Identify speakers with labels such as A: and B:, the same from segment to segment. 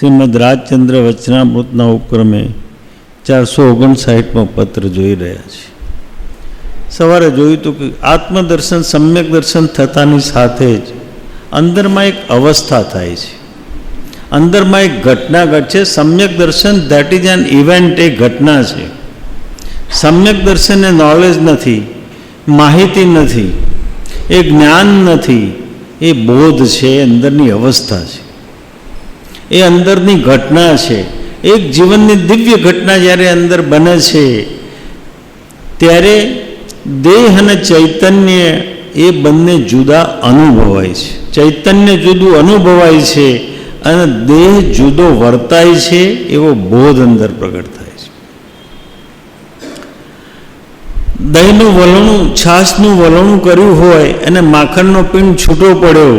A: શ્રીમદ રાજચંદ્ર વચનામૃતના ઉપક્રમે 459મો પત્ર જોઈ રહ્યા છીએ. સવારે જોયું હતું કે આત્મદર્શન સમ્યક દર્શન થતાની સાથે જ અંદરમાં એક અવસ્થા થાય છે, અંદરમાં એક ઘટના ઘટશે. સમ્યક દર્શન ધેટ ઇઝ એન ઇવેન્ટ, એ ઘટના છે. સમ્યક દર્શન એ નોલેજ નથી, માહિતી નથી, એ જ્ઞાન નથી, એ બોધ છે, એ અંદરની અવસ્થા છે, એ અંદરની ઘટના છે. એક જીવનની દિવ્ય ઘટના જ્યારે અંદર બને છે ત્યારે દેહ અને ચૈતન્ય એ બંને જુદા અનુભવાય છે. ચૈતન્ય જુદું અનુભવાય છે અને દેહ જુદો વર્તાય છે, એવો બોધ અંદર પ્રગટ થાય છે. દહીંનું વલણું, છાશનું વલણું કર્યું હોય અને માખણનો પિંડ છૂટો પડ્યો,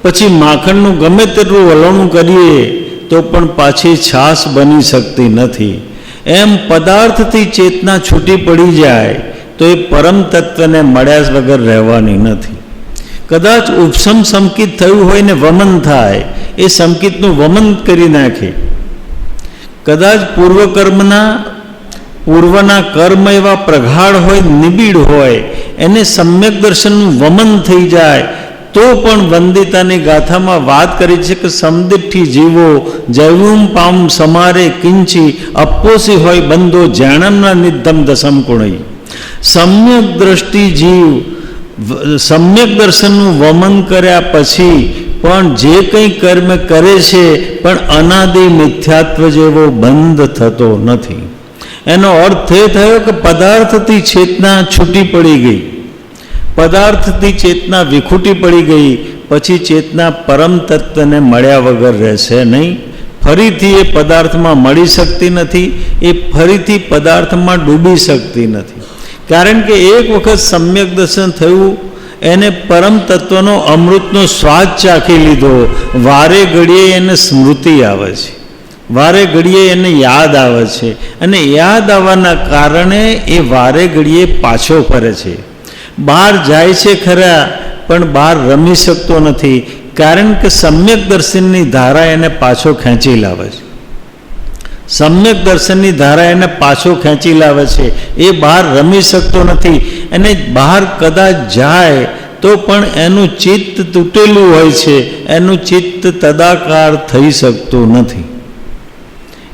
A: પછી માખણનું ગમે તેટલું વલણું કરીએ તો પણ પાછી છાશ બની શકતી નથી. એમ પદાર્થથી ચેતના છૂટી પડી જાય તો એ પરમ તત્વને મળ્યા વગર રહેવાની નથી. કદાચ ઉપસમ સંકિત થયું હોય ને વમન થાય, એ સંકિતનું વમન કરી નાખે. કદાચ પૂર્વના કર્મ એવા પ્રગાઢ હોય, નિબિડ હોય, એને સમ્યક દર્શનનું વમન થઈ જાય તો પણ વંદિતાની ગાથામાં વાત કરી છે કે સમદિઠ્ઠી જીવો જૈવું પામ સમારે કિંચી અપ્પોસી હોય બંધો જાણમના નિધમ દસમ કુણઈ. સમ્યક દ્રષ્ટિ જીવ સમ્યક દર્શનનું વમન કર્યા પછી પણ જે કંઈ કર્મ કરે છે પણ અનાદિ મિથ્યાત્વ જેવો બંધ થતો નથી. એનો અર્થ એ થયો કે પદાર્થથી ચેતના છૂટી પડી ગઈ, પદાર્થથી ચેતના વિખૂટી પડી ગઈ, પછી ચેતના પરમ તત્વને મળ્યા વગર રહેશે નહીં. ફરીથી એ પદાર્થમાં મળી શકતી નથી, એ ફરીથી પદાર્થમાં ડૂબી શકતી નથી. કારણ કે એક વખત સમ્યક દર્શન થયું, એને પરમ તત્વનો અમૃતનો સ્વાદ ચાખી લીધો, વારે ઘડીએ એને સ્મૃતિ આવે છે, વારે ઘડીએ એને યાદ આવે છે, અને યાદ આવવાના કારણે એ વારે ઘડીએ પાછો ફરે છે. બહાર જાય છે ખરા પણ બહાર રમી શકતો નથી, કારણ કે સમ્યક દર્શનની ધારા એને પાછો ખેંચી લાવે છે. સમ્યક દર્શનની ધારા એને પાછો ખેંચી લાવે છે. એ બહાર રમી શકતો નથી, અને બહાર કદાચ જાય તો પણ એનું ચિત્ત તૂટેલું હોય છે, એનું ચિત્ત તદાકાર થઈ શકતું નથી,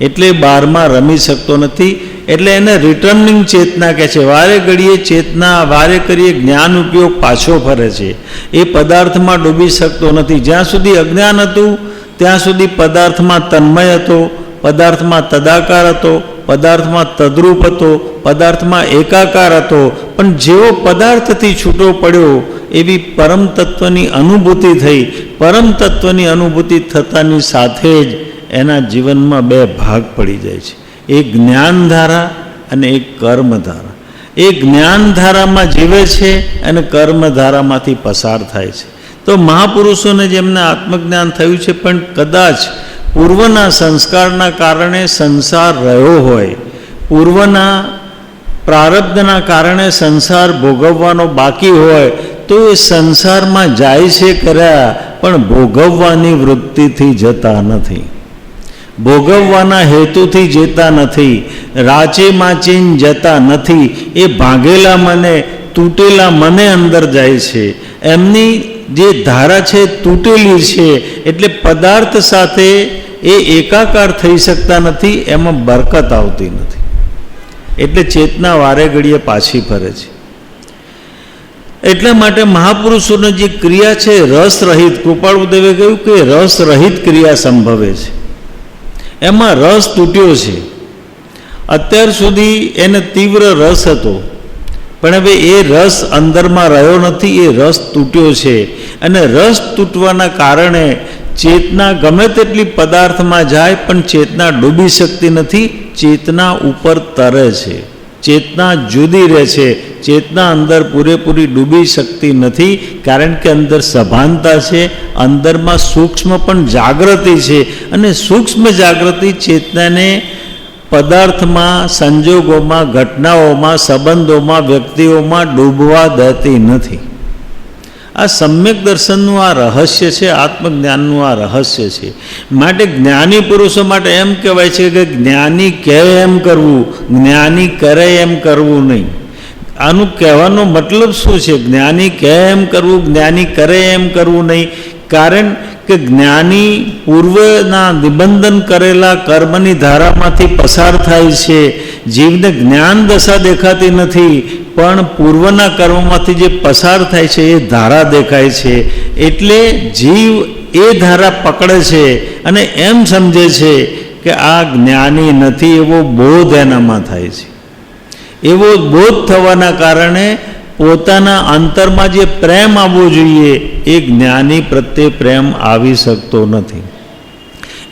A: એટલે બહારમાં રમી શકતો નથી. એટલે એને રિટર્નિંગ ચેતના કહે છે. વારે ઘડીએ ચેતના, વારે કરીએ જ્ઞાન ઉપયોગ પાછો ફરે છે, એ પદાર્થમાં ડૂબી શકતો નથી. જ્યાં સુધી અજ્ઞાન હતું ત્યાં સુધી પદાર્થમાં તન્મય હતો, પદાર્થમાં તદાકાર હતો, પદાર્થમાં તદ્રૂપ હતો, પદાર્થમાં એકાકાર હતો. પણ જેવો પદાર્થથી છૂટો પડ્યો એવી પરમ તત્વની અનુભૂતિ થઈ. પરમ તત્વની અનુભૂતિ થતાની સાથે જ એના જીવનમાં બે ભાગ પડી જાય છે, એક જ્ઞાનધારા અને એક કર્મધારા. એ જ્ઞાનધારામાં જીવે છે અને કર્મધારામાંથી પસાર થાય છે. તો મહાપુરુષોને જેમને આત્મજ્ઞાન થયું છે પણ કદાચ પૂર્વના સંસ્કારના કારણે સંસાર રહ્યો હોય, પૂર્વના પ્રારબ્ધના કારણે સંસાર ભોગવવાનો બાકી હોય, તો એ સંસારમાં જાય છે ખરા પણ ભોગવવાની વૃત્તિથી જતા નથી, ભોગવવાના હેતુથી જતા નથી, રાચે માચીને જતા નથી. એ ભાંગેલા મને, તૂટેલા મને અંદર જાય છે. એમની જે ધારા છે તૂટેલી છે, એટલે પદાર્થ સાથે એ એકાકાર થઈ શકતા નથી, એમાં બરકત આવતી નથી, એટલે ચેતના વારે ઘડીએ પાછી ફરે છે. એટલા માટે મહાપુરુષોની જે ક્રિયા છે રસરહિત, કૃપાળુદેવે કહ્યું કે રસરહિત ક્રિયા સંભવે છે, એમાં રસ તૂટ્યો છે. અત્યાર સુધી એને તીવ્ર રસ હતો, પણ હવે એ રસ અંદરમાં રહ્યો નથી, એ રસ તૂટ્યો છે. અને રસ તૂટવાના કારણે ચેતના ગમે તેટલી પદાર્થમાં જાય પણ ચેતના ડૂબી શકતી નથી, ચેતના ઉપર તરે છે, ચેતના જુદી રહે છે. ચેતના અંદર પૂરેપૂરી ડૂબી શકતી નથી, કારણ કે અંદર સભાનતા છે, અંદરમાં સૂક્ષ્મ પણ જાગૃતિ છે, અને સૂક્ષ્મ જાગૃતિ ચેતનાને પદાર્થમાં, સંજોગોમાં, ઘટનાઓમાં, સંબંધોમાં, વ્યક્તિઓમાં ડૂબવા દેતી નથી. આ સમ્યક દર્શનનું આ રહસ્ય છે, આત્મજ્ઞાનનું આ રહસ્ય છે. માટે જ્ઞાની પુરુષો માટે એમ કહેવાય છે કે જ્ઞાની કહે એમ કરવું, જ્ઞાની કરે એમ કરવું નહીં. આનું કહેવાનો મતલબ શું છે? જ્ઞાની કહે એમ કરવું, જ્ઞાની કરે એમ કરવું નહીં. કારણ કે જ્ઞાની પૂર્વના નિબંધન કરેલા કર્મની ધારામાંથી પસાર થાય છે. જીવને જ્ઞાન દશા દેખાતી નથી, પણ પૂર્વના કર્મોમાંથી જે પસાર થાય છે એ ધારા દેખાય છે. એટલે જીવ એ ધારા પકડે છે અને એમ સમજે છે કે આ જ્ઞાની નથી, એવો બોધ એનામાં થાય છે. એવો બોધ થવાના કારણે પોતાના અંતરમાં જે પ્રેમ આવવો જોઈએ એ જ્ઞાની પ્રત્યે પ્રેમ આવી શકતો નથી.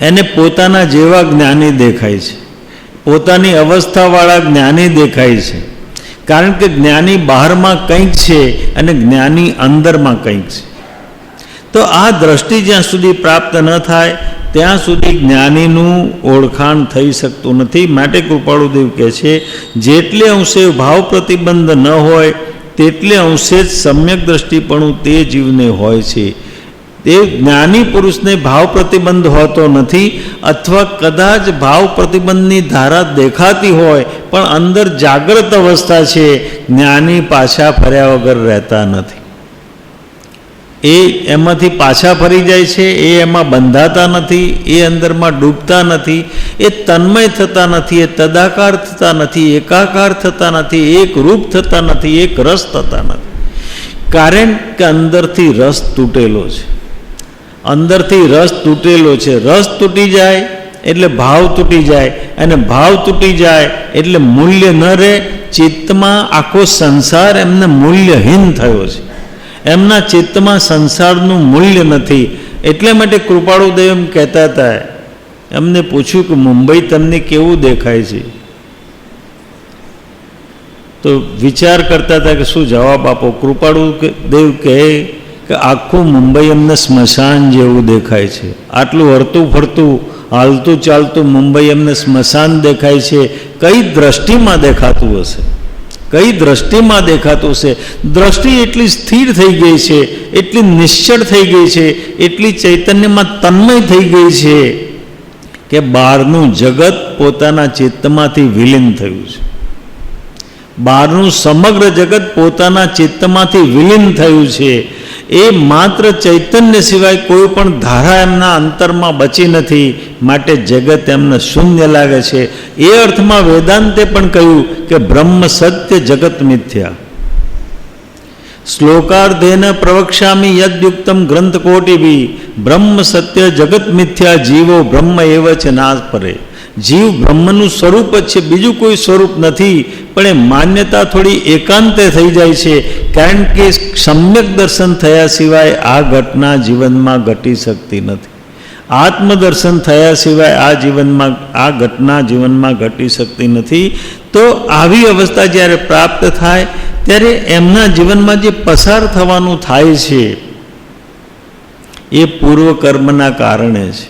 A: એને પોતાના જેવા જ્ઞાની દેખાય છે, પોતાની અવસ્થાવાળા જ્ઞાની દેખાય છે. કારણ કે જ્ઞાની બહારમાં કંઈક છે અને જ્ઞાની અંદરમાં કંઈક છે. તો આ દ્રષ્ટિ જ્યાં સુધી પ્રાપ્ત ન થાય ત્યાં સુધી જ્ઞાનીનું ઓળખાણ થઈ શકતું નથી. માટે કૃપાળુદેવ કહે છે જેટલે અંશે ભાવ પ્રતિબંધ ન હોય તેટલે અંશે જ સમ્યક દ્રષ્ટિપણું તે જીવને હોય છે. તે જ્ઞાની પુરુષને ભાવ પ્રતિબંધ હોતો નથી, અથવા કદાચ ભાવ પ્રતિબંધની ધારા દેખાતી હોય પણ અંદર જાગ્રત અવસ્થા છે. જ્ઞાની પાછા ફર્યા વગર રહેતા નથી. એ એમાંથી પાછા ફરી જાય છે, એ એમાં બંધાતા નથી, એ અંદરમાં ડૂબતા નથી, એ તન્મય થતા નથી, એ તદાકાર થતા નથી, એકાકાર થતા નથી, એક રૂપ થતા નથી, એક રસ થતા નથી. કારણ કે અંદરથી રસ તૂટેલો છે. અંદરથી રસ તૂટેલો છે. રસ તૂટી જાય એટલે ભાવ તૂટી જાય, અને ભાવ તૂટી જાય એટલે મૂલ્ય ન રહે. ચિત્તમાં આખો સંસાર એમને મૂલ્યહીન થયો છે. એમના ચિત્તમાં સંસારનું મૂલ્ય નથી. એટલે માટે કૃપાળુદેવ એમ કહેતા હતા, એમને પૂછ્યું કે મુંબઈ તમને કેવું દેખાય છે? તો વિચાર કરતા હતા કે શું જવાબ આપો. કૃપાળુદેવ કહે કે આખું મુંબઈ એમને સ્મશાન જેવું દેખાય છે. આટલું હરતું ફરતું હાલતું ચાલતું મુંબઈ એમને સ્મશાન દેખાય છે. કઈ દ્રષ્ટિમાં દેખાતું હશે? કઈ દ્રષ્ટિમાં દેખાતું હશે? દ્રષ્ટિ એટલી સ્થિર થઈ ગઈ છે, એટલી નિશ્ચળ થઈ ગઈ છે, એટલી ચૈતન્યમાં તન્મય થઈ ગઈ છે કે બહારનું જગત પોતાના ચિત્તમાંથી વિલીન થયું છે. બહારનું સમગ્ર જગત પોતાના ચિત્તમાંથી વિલીન થયું છે. એ માત્ર ચૈતન્ય સિવાય કોઈ પણ ધારા એમના અંતરમાં બચી નથી. માટે જગત એમને શૂન્ય લાગે છે. એ અર્થમાં વેદાંતે પણ કહ્યું કે બ્રહ્મ સત્ય જગત મિથ્યા. શ્લોકાર્ધેન પ્રવક્ષ્યામિ યદ્યુક્તમ ગ્રંથકોટિભિ બ્રહ્મ સત્ય જગત મિથ્યા જીવો બ્રહ્મ એવ છે નાશ પરે. જીવ બ્રહ્મનું સ્વરૂપ જ છે, બીજું કોઈ સ્વરૂપ નથી. પણ એ માન્યતા થોડી એકાંતે થઈ જાય છે. કારણ કે સમ્યક દર્શન થયા સિવાય આ ઘટના જીવનમાં ઘટી શકતી નથી. આત્મદર્શન થયા સિવાય આ ઘટના જીવનમાં ઘટી શકતી નથી. તો આવી અવસ્થા જ્યારે પ્રાપ્ત થાય ત્યારે એમના જીવનમાં જે પસાર થવાનું થાય છે એ પૂર્વ કર્મના કારણે છે.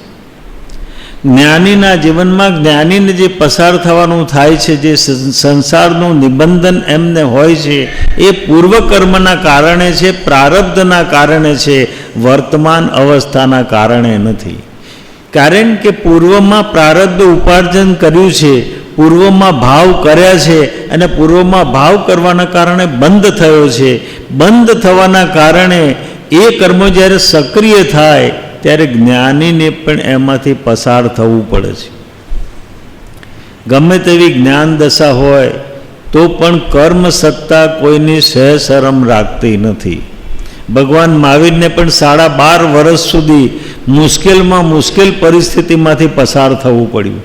A: જ્ઞાનીના જીવનમાં જ્ઞાનીને જે પસાર થવાનું થાય છે, જે સંસારનું નિબંધન એમને હોય છે, એ પૂર્વકર્મના કારણે છે, પ્રારબ્ધના કારણે છે, વર્તમાન અવસ્થાના કારણે નથી. કારણ કે પૂર્વમાં પ્રારબ્ધ ઉપાર્જન કર્યું છે, પૂર્વમાં ભાવ કર્યા છે, અને પૂર્વમાં ભાવ કરવાના કારણે બંધ થયો છે. બંધ થવાના કારણે એ કર્મો જ્યારે સક્રિય થાય ત્યારે જ્ઞાનીને પણ એમાંથી પસાર થવું પડે છે. ગમે તેવી જ્ઞાન દશા હોય તો પણ કર્મ સત્તા કોઈની સહેશરમ રાખતી નથી. ભગવાન મહાવીરને પણ 12.5 વર્ષ સુધી મુશ્કેલમાં મુશ્કેલ પરિસ્થિતિમાંથી પસાર થવું પડ્યું.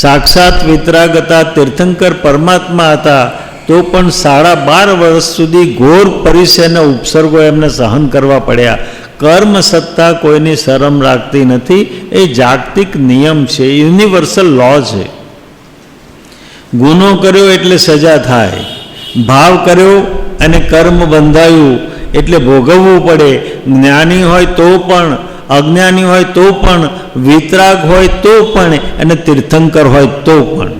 A: સાક્ષાત વિતરાગતા તીર્થંકર પરમાત્મા હતા તો પણ 12.5 વર્ષ સુધી ઘોર પરિસરના ઉપસર્ગો એમને સહન કરવા પડ્યા. કર્મ સત્તા કોઈની શરમ રાખતી નથી. એ જાગતિક નિયમ છે, યુનિવર્સલ લો છે. ગુનો કર્યો એટલે સજા થાય, ભાવ કર્યો અને કર્મ બંધાયું એટલે ભોગવવું પડે. જ્ઞાની હોય તો પણ, અજ્ઞાની હોય તો પણ, વિતરાગ હોય તો પણ, અને તીર્થંકર હોય તો પણ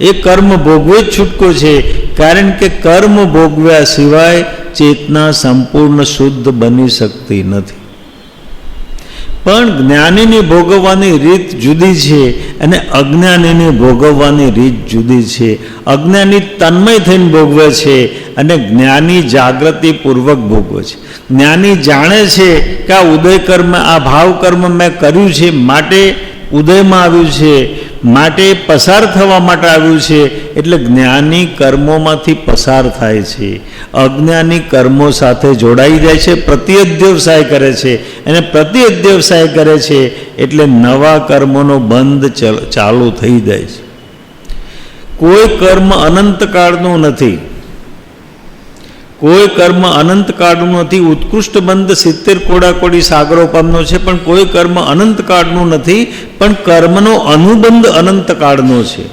A: એ કર્મ ભોગવે જ છૂટકો છે. કારણ કે કર્મ ભોગવ્યા સિવાય ચેતના સંપૂર્ણ શુદ્ધ બની શકતી નથી. પણ જ્ઞાનીની ભોગવવાની રીત જુદી છે અને અજ્ઞાનીની ભોગવવાની રીત જુદી છે. અજ્ઞાની તન્મય થઈને ભોગવે છે અને જ્ઞાની જાગૃતિપૂર્વક ભોગવે છે. જ્ઞાની જાણે છે કે આ ઉદય કર્મ, આ ભાવ કર્મ મેં કર્યું છે, માટે ઉદયમાં આવ્યું છે, માટે પસાર થવા માટે આવ્યું છે, એટલે જ્ઞાની કર્મોમાંથી પસાર થાય છે. અજ્ઞાની કર્મો સાથે જોડાઈ જાય છે, પ્રત્યધ્યવસાય કરે છે, અને પ્રત્યધ્યવસાય કરે છે એટલે નવા કર્મોનો બંધ ચાલુ થઈ જાય છે. કોઈ કર્મ અનંતકાળનું નથી, કોઈ કર્મ અનંતકાળનું નથી. ઉત્કૃષ્ટ બંધ 70 કોડાકોડી સાગરો પામનો છે, પણ કોઈ કર્મ અનંતકાળનું નથી. પણ કર્મનો અનુબંધ અનંતકાળનો છે.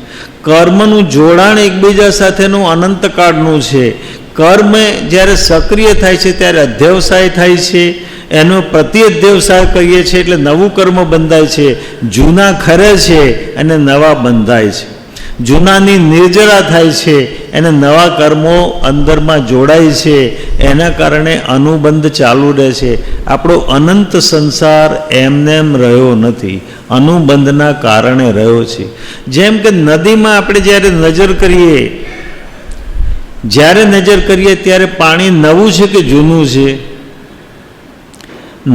A: કર્મનું જોડાણ એકબીજા સાથેનું અનંતકાળનું છે. કર્મ જ્યારે સક્રિય થાય છે ત્યારે અધ્યવસાય થાય છે, એનો પ્રત્યધ્યવસાય કહીએ છીએ, એટલે નવું કર્મ બંધાય છે. જૂના ખરે છે અને નવા બંધાય છે. જૂનાની નિર્જરા થાય છે અને નવા કર્મો અંદરમાં જોડાય છે. એના કારણે અનુબંધ ચાલુ રહે છે. આપણો અનંત સંસાર એમનેમ રહ્યો નથી, અનુબંધના કારણે રહ્યો છે. જેમ કે નદીમાં આપણે જ્યારે નજર કરીએ ત્યારે પાણી નવું છે કે જૂનું છે?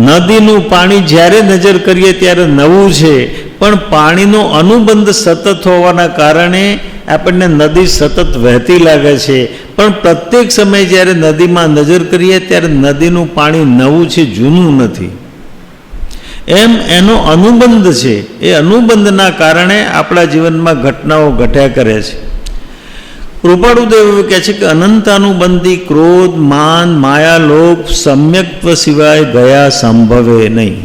A: નદીનું પાણી જ્યારે નજર કરીએ ત્યારે નવું છે, પણ પાણીનો અનુબંધ સતત હોવાના કારણે આપણને નદી સતત વહેતી લાગે છે. પણ પ્રત્યેક સમયે જ્યારે નદીમાં નજર કરીએ ત્યારે નદીનું પાણી નવું છે, જૂનું નથી. એમ એનો અનુબંધ છે. એ અનુબંધના કારણે આપણા જીવનમાં ઘટનાઓ ઘટ્યા કરે છે. કૃપાળુદેવ કહે છે કે અનંતાનુબંધી ક્રોધ, માન, માયા, લોભ સમ્યક્ત્વ સિવાય ગયા સંભવે નહીં.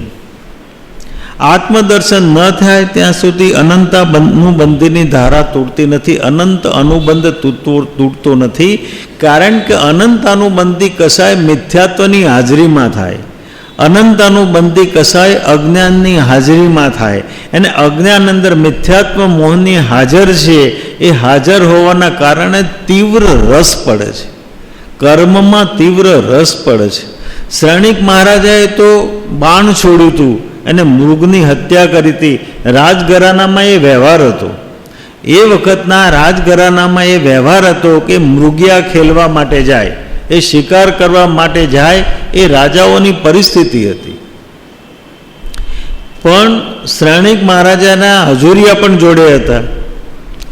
A: આત્મદર્શન ન થાય ત્યાં સુધી અનંતાનુબંધીની ધારા તૂટતી નથી, અનંત અનુબંધ તૂટતો નથી. કારણ કે અનંતાનુબંધી કસાય મિથ્યાત્વની હાજરીમાં થાય, અનંતાનુબંધી કસાય અજ્ઞાનની હાજરીમાં થાય. અને અજ્ઞાન અંદર મિથ્યાત્વ મોહની હાજર છે. એ હાજર હોવાના કારણે તીવ્ર રસ પડે છે, કર્મમાં તીવ્ર રસ પડે છે. શ્રણિક મહારાજાએ તો બાણ છોડ્યું હતું અને મૃગની હત્યા કરી હતી. રાજઘરાનામાં એ વ્યવહાર હતો. એ વખતના રાજઘરાનામાં એ વ્યવહાર હતો કે મૃગિયા ખેલવા માટે જાય, એ શિકાર કરવા માટે જાય. એ રાજાઓની પરિસ્થિતિ હતી. પણ શ્રણિક મહારાજાના હજુરિયા પણ જોડે હતા,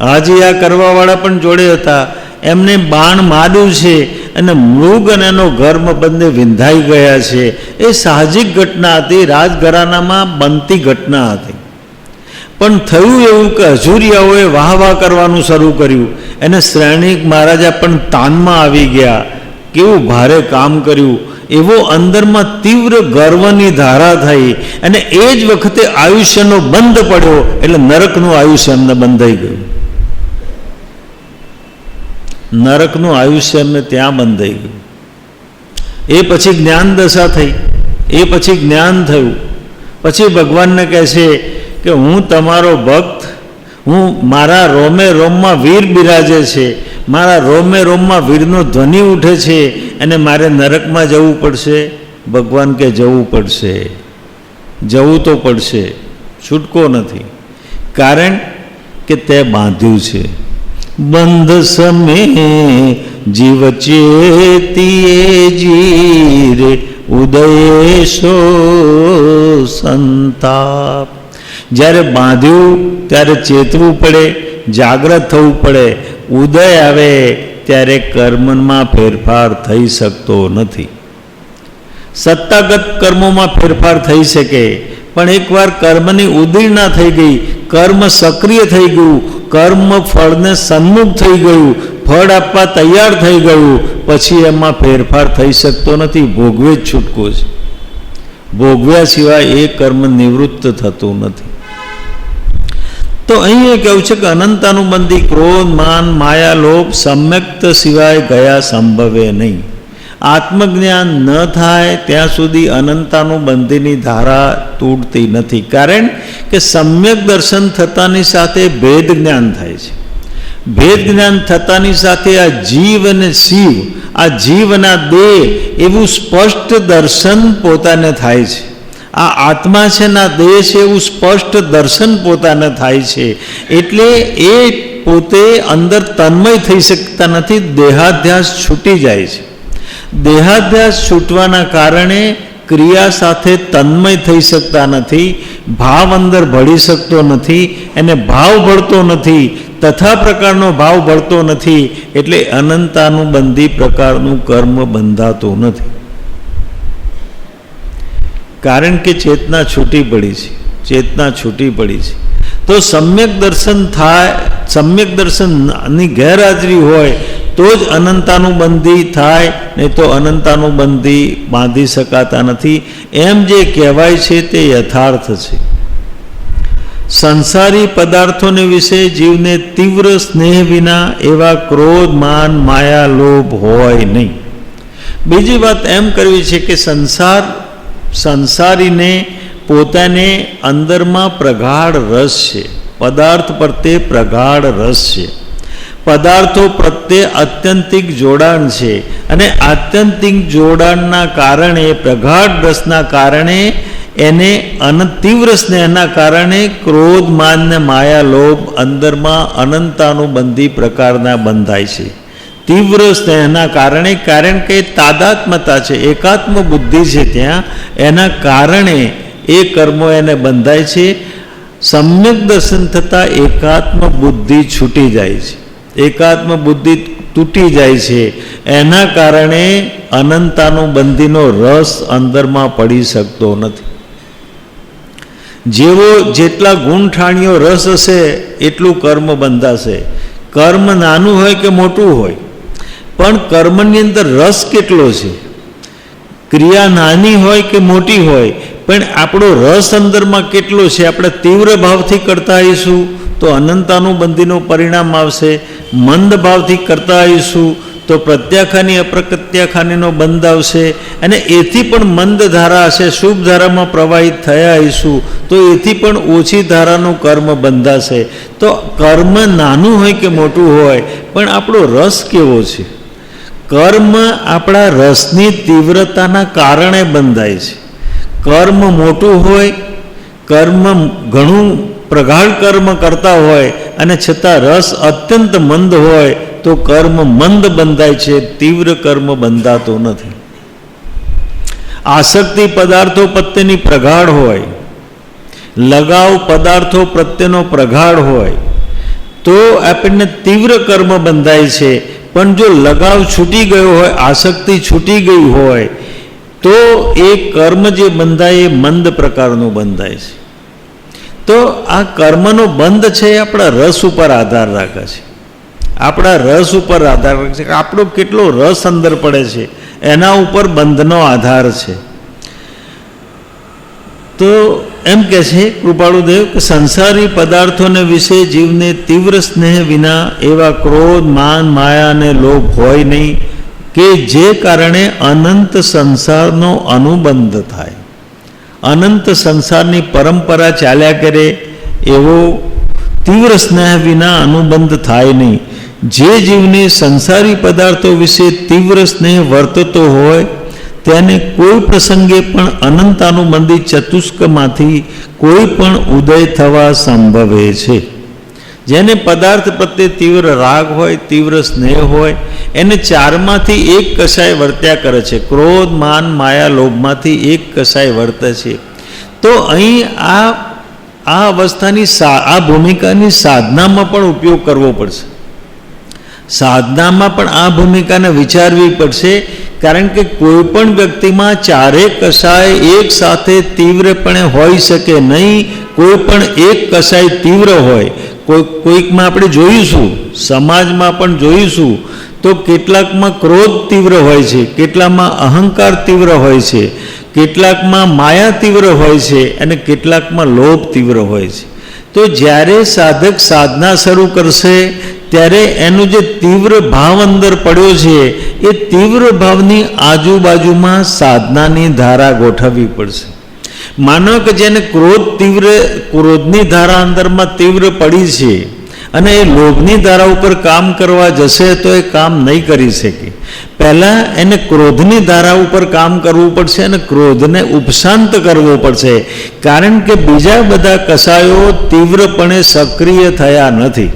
A: હાજીયા કરવાવાળા પણ જોડે હતા. એમને બાણ માર્યું છે અને મૃગ અને એનો ગર્મ બંને વિંધાઈ ગયા છે. એ સાહજિક ઘટના હતી, રાજઘરાનામાં બનતી ઘટના હતી. પણ થયું એવું કે હજુરિયાઓએ વાહ વાહ કરવાનું શરૂ કર્યું અને શ્રેણિક મહારાજા પણ તાનમાં આવી ગયા. કેવું ભારે કામ કર્યું, એવો અંદરમાં તીવ્ર ગર્વની ધારા થઈ. અને એ જ વખતે આયુષ્યનો બંધ પડ્યો, એટલે નરકનું આયુષ્ય એમને બંધાઈ ગયું. નરકનું આયુષ્ય એમને ત્યાં બંધાઈ ગયું. એ પછી જ્ઞાન દશા થઈ, એ પછી જ્ઞાન થયું. પછી ભગવાનને કહે છે કે હું તમારો ભક્ત, હું મારા રોમે રોમમાં વીર બિરાજે છે, મારા રોમે રોમમાં વીરનો ધ્વનિ ઉઠે છે અને મારે નરકમાં જવું પડશે. ભગવાન કે જવું પડશે, જવું તો પડશે, છૂટકો નથી. કારણ કે તે બાંધ્યું છે. બંધ સમે જીવ ચેતીએ જીરે ઉદયેશો સંતાપ. જ્યારે બાંધ્યું ત્યારે ચેતવું પડે, જાગ્રત થવું પડે. ઉદય આવે ત્યારે કર્મમાં ફેરફાર થઈ શકતો નથી. સત્તાગત કર્મોમાં ફેરફાર થઈ શકે, પણ એકવાર કર્મની ઉદીર્ણા થઈ ગઈ, કર્મ સક્રિય થઈ ગયું, કર્મ ફળને સન્મુખ થઈ ગયું, ફળ આપવા તૈયાર થઈ ગયું, પછી એમાં ફેરફાર થઈ શકતો નથી. ભોગવે જ છૂટકો છે. ભોગવ્યા સિવાય એ કર્મ નિવૃત્ત થતું નથી. તો અહીં એ કહ્યું છે કે અનંતાનુબંધી ક્રોધ, માન, માયા, લોભ સમ્યક્ત સિવાય ગયા સંભવે નહીં. આત્મજ્ઞાન ન થાય ત્યાં સુધી અનંતાનુબંધીની ધારા તૂટતી નથી. કારણ કે સમ્યક દર્શન થતાની સાથે ભેદ જ્ઞાન થાય છે. ભેદ જ્ઞાન થતાની સાથે આ જીવ અને શિવ, આ જીવ અને આ દેહ એવું સ્પષ્ટ દર્શન પોતાને થાય છે. આ આત્મા છે ને આ દેહ છે એવું સ્પષ્ટ દર્શન પોતાને થાય છે. એટલે એ પોતે અંદર તન્મય થઈ શકતા નથી, દેહાધ્યાસ છૂટી જાય છે. દેહાધ્યાસ છૂટવાના કારણે ક્રિયા સાથે તન્મય થઈ શકતા નથી, ભાવ અંદર ભળી શકતો નથી, એને ભાવ ભળતો નથી, તથા પ્રકારનો ભાવ ભળતો નથી. એટલે અનંતાનુબંધી પ્રકારનું કર્મ બંધાતું નથી, કારણ કે ચેતના છૂટી પડી છે. ચેતના છૂટી પડી છે તો સમ્યક દર્શન થાય. સમ્યક દર્શનની ગેરહાજરી હોય તો જ અનંતાનુબંધી થાય, નહીં તો અનંતાનુબંધી બાંધી શકાતા નથી. એમ જે કહેવાય છે તે યથાર્થ છે. સંસારી પદાર્થોને વિશે જીવને તીવ્ર સ્નેહ વિના એવા ક્રોધ, માન, માયા, લોભ હોય નહીં. બીજી વાત એમ કરવી છે કે સંસારીને પોતાને અંદરમાં પ્રગાઢ રસ છે, પદાર્થ પ્રત્યે પ્રગાઢ રસ છે, પદાર્થો પ્રત્યે આત્યંતિક જોડાણ છે. અને આત્યંતિક જોડાણના કારણે, પ્રગાઢ રસના કારણે, એને તીવ્ર સ્નેહના કારણે ક્રોધ, માન ને માયા, લોભ અંદરમાં અનંતાનુબંધી પ્રકારના બંધાય છે. તીવ્ર સ્નેહના કારણે, કારણ કે તાદાત્મતા છે, એકાત્મ બુદ્ધિ છે ત્યાં, એના કારણે એ કર્મો એને બંધાય છે. સમ્યક દર્શન થતાં એકાત્મ બુદ્ધિ છૂટી જાય છે, એકાત્મ બુદ્ધિ તૂટી જાય છે. એના કારણે અનંતાનુબંધીનો રસ અંદરમાં પડી શકતો નથી. જેટલા ગુણઠાણીઓ રસ હશે એટલું કર્મ બંધાશે. કર્મ નાનું હોય કે મોટું હોય, પણ કર્મની અંદર રસ કેટલો છે. ક્રિયા નાની હોય કે મોટી હોય, પણ આપણો રસ અંદરમાં કેટલો છે. આપણે તીવ્ર ભાવથી કરતા આવીશું તો અનંતાનુબંધીનું પરિણામ આવશે. મંદ ભાવથી કરતા આવીશું તો પ્રત્યાખાની અપ્રત્યાખાનીનો બંધ આવશે. અને એથી પણ મંદ ધારા હશે, શુભ ધારામાં પ્રવાહિત થયા આવીશું તો એથી પણ ઓછી ધારાનું કર્મ બંધાશે. તો કર્મ નાનું હોય કે મોટું હોય, પણ આપણો રસ કેવો છે. કર્મ આપણા રસની તીવ્રતાના કારણે બંધાય છે. કર્મ મોટું હોય, કર્મ ઘણું પ્રગાઢ કર્મ કરતા હોય અને છતાં રસ અત્યંત મંદ હોય તો કર્મ મંદ બંધાય છે, તીવ્ર કર્મ બંધાતો નથી. આસક્તિ પદાર્થો પ્રત્યેની પ્રગાઢ હોય, લગાવ પદાર્થો પ્રત્યેનો પ્રગાઢ હોય તો આપણને તીવ્ર કર્મ બંધાય છે. પણ જો લગાવ છૂટી ગયો હોય, આસક્તિ છૂટી ગઈ હોય તો એ કર્મ જે બંધાય એ મંદ પ્રકારનું બંધાય છે. તો આ કર્મનો બંધ છે એ આપણા રસ ઉપર આધાર રાખે છે. આપણા રસ ઉપર આધાર રાખે છે કે આપણો કેટલો રસ અંદર પડે છે, એના ઉપર બંધનો આધાર છે. તો એમ કહે છે કૃપાળુદેવ કે સંસારી પદાર્થોને વિશે જીવને તીવ્ર સ્નેહ વિના એવા ક્રોધ, માન, માયા અને લોભ હોય નહીં કે જે કારણે અનંત સંસારનો અનુબંધ થાય. અનંત સંસારની પરંપરા ચાલ્યા કરે એવો તીવ્ર સ્નેહ વિના અનુબંધ થાય નહીં. જે જીવને સંસારી પદાર્થો વિશે તીવ્ર સ્નેહ વર્તતો હોય તેને કોઈ પ્રસંગે પણ અનંતાનુબંધી ચતુષ્કમાંથી કોઈ પણ ઉદય થવા સંભવે છે. જેને પદાર્થ પ્રત્યે તીવ્ર રાગ હોય, તીવ્ર સ્નેહ હોય, એને ચારમાંથી એક કસાય વર્ત્યા કરે છે. ક્રોધ, માન, માયા, લોભમાંથી એક કસાય વર્તે છે. તો અહીં આ અવસ્થાની આ ભૂમિકાની સાધનામાં પણ ઉપયોગ કરવો પડશે. સાધનામાં પણ આ ભૂમિકાને વિચારવી પડશે, કારણ કે કોઈ પણ વ્યક્તિમાં ચારેય કસાય એક સાથે તીવ્રપણે હોઈ શકે નહીં. કોઈ પણ એક કસાય તીવ્ર હોય, કોઈકમાં આપણે જોઈશું, સમાજમાં પણ જોઈશું તો કેટલાકમાં ક્રોધ તીવ્ર હોય છે, કેટલાકમાં અહંકાર તીવ્ર હોય છે, કેટલાકમાં માયા તીવ્ર હોય છે અને કેટલાકમાં લોભ તીવ્ર હોય છે. તો જ્યારે સાધક સાધના શરૂ કરશે ત્યારે એનું જે તીવ્ર ભાવ અંદર પડ્યો છે એ તીવ્ર ભાવની આજુબાજુમાં સાધનાની ધારા ગોઠવવી પડશે. માનો કે જેને ક્રોધની ધારા અંદરમાં તીવ્ર પડી છે અને એ લોભની ધારા ઉપર કામ કરવા જશે તો એ કામ નહીં કરી શકે. પહેલાં એને ક્રોધની ધારા ઉપર કામ કરવું પડશે અને ક્રોધને ઉપશાંત કરવો પડશે, કારણ કે બીજા બધા કસાયો તીવ્રપણે સક્રિય થયા નથી.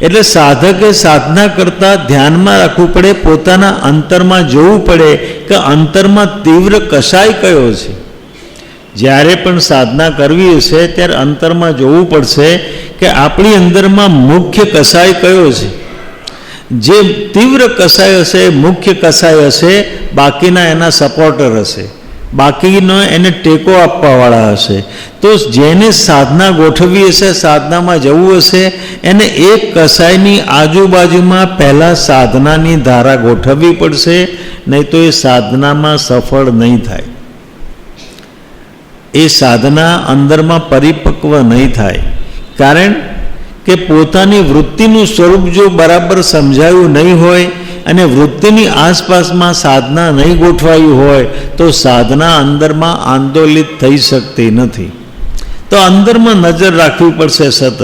A: એટલે સાધકે સાધના કરતાં ધ્યાનમાં રાખવું પડે, પોતાના અંતરમાં જોવું પડે કે અંતરમાં તીવ્ર કસાય કયો છે. જ્યારે પણ સાધના કરવી હશે ત્યારે અંતરમાં જોવું પડશે કે આપણી અંદરમાં મુખ્ય કસાય કયો છે. જે તીવ્ર કસાય હશે, મુખ્ય કસાય હશે, બાકીના એના સપોર્ટર હશે, બાકીનો એને ટેકો આપવાવાળા હશે. તો જેને સાધના ગોઠવી હશે, સાધનામાં જવું હશે, એને એક કસાયની આજુબાજુમાં પહેલાં સાધનાની ધારા ગોઠવવી પડશે, નહીં તો એ સાધનામાં સફળ નહીં થાય. એ સાધના અંદરમાં પરિપક્વ નહીં થાય, કારણ કે પોતાની વૃત્તિનું સ્વરૂપ જો બરાબર સમજાયું નહીં હોય અને વૃત્તિની આસપાસમાં સાધના નહીં ગોઠવાયું હોય તો સાધના અંદરમાં આંદોલિત થઈ શકતી નથી. તો અંદરમાં નજર રાખવી પડશે સતત.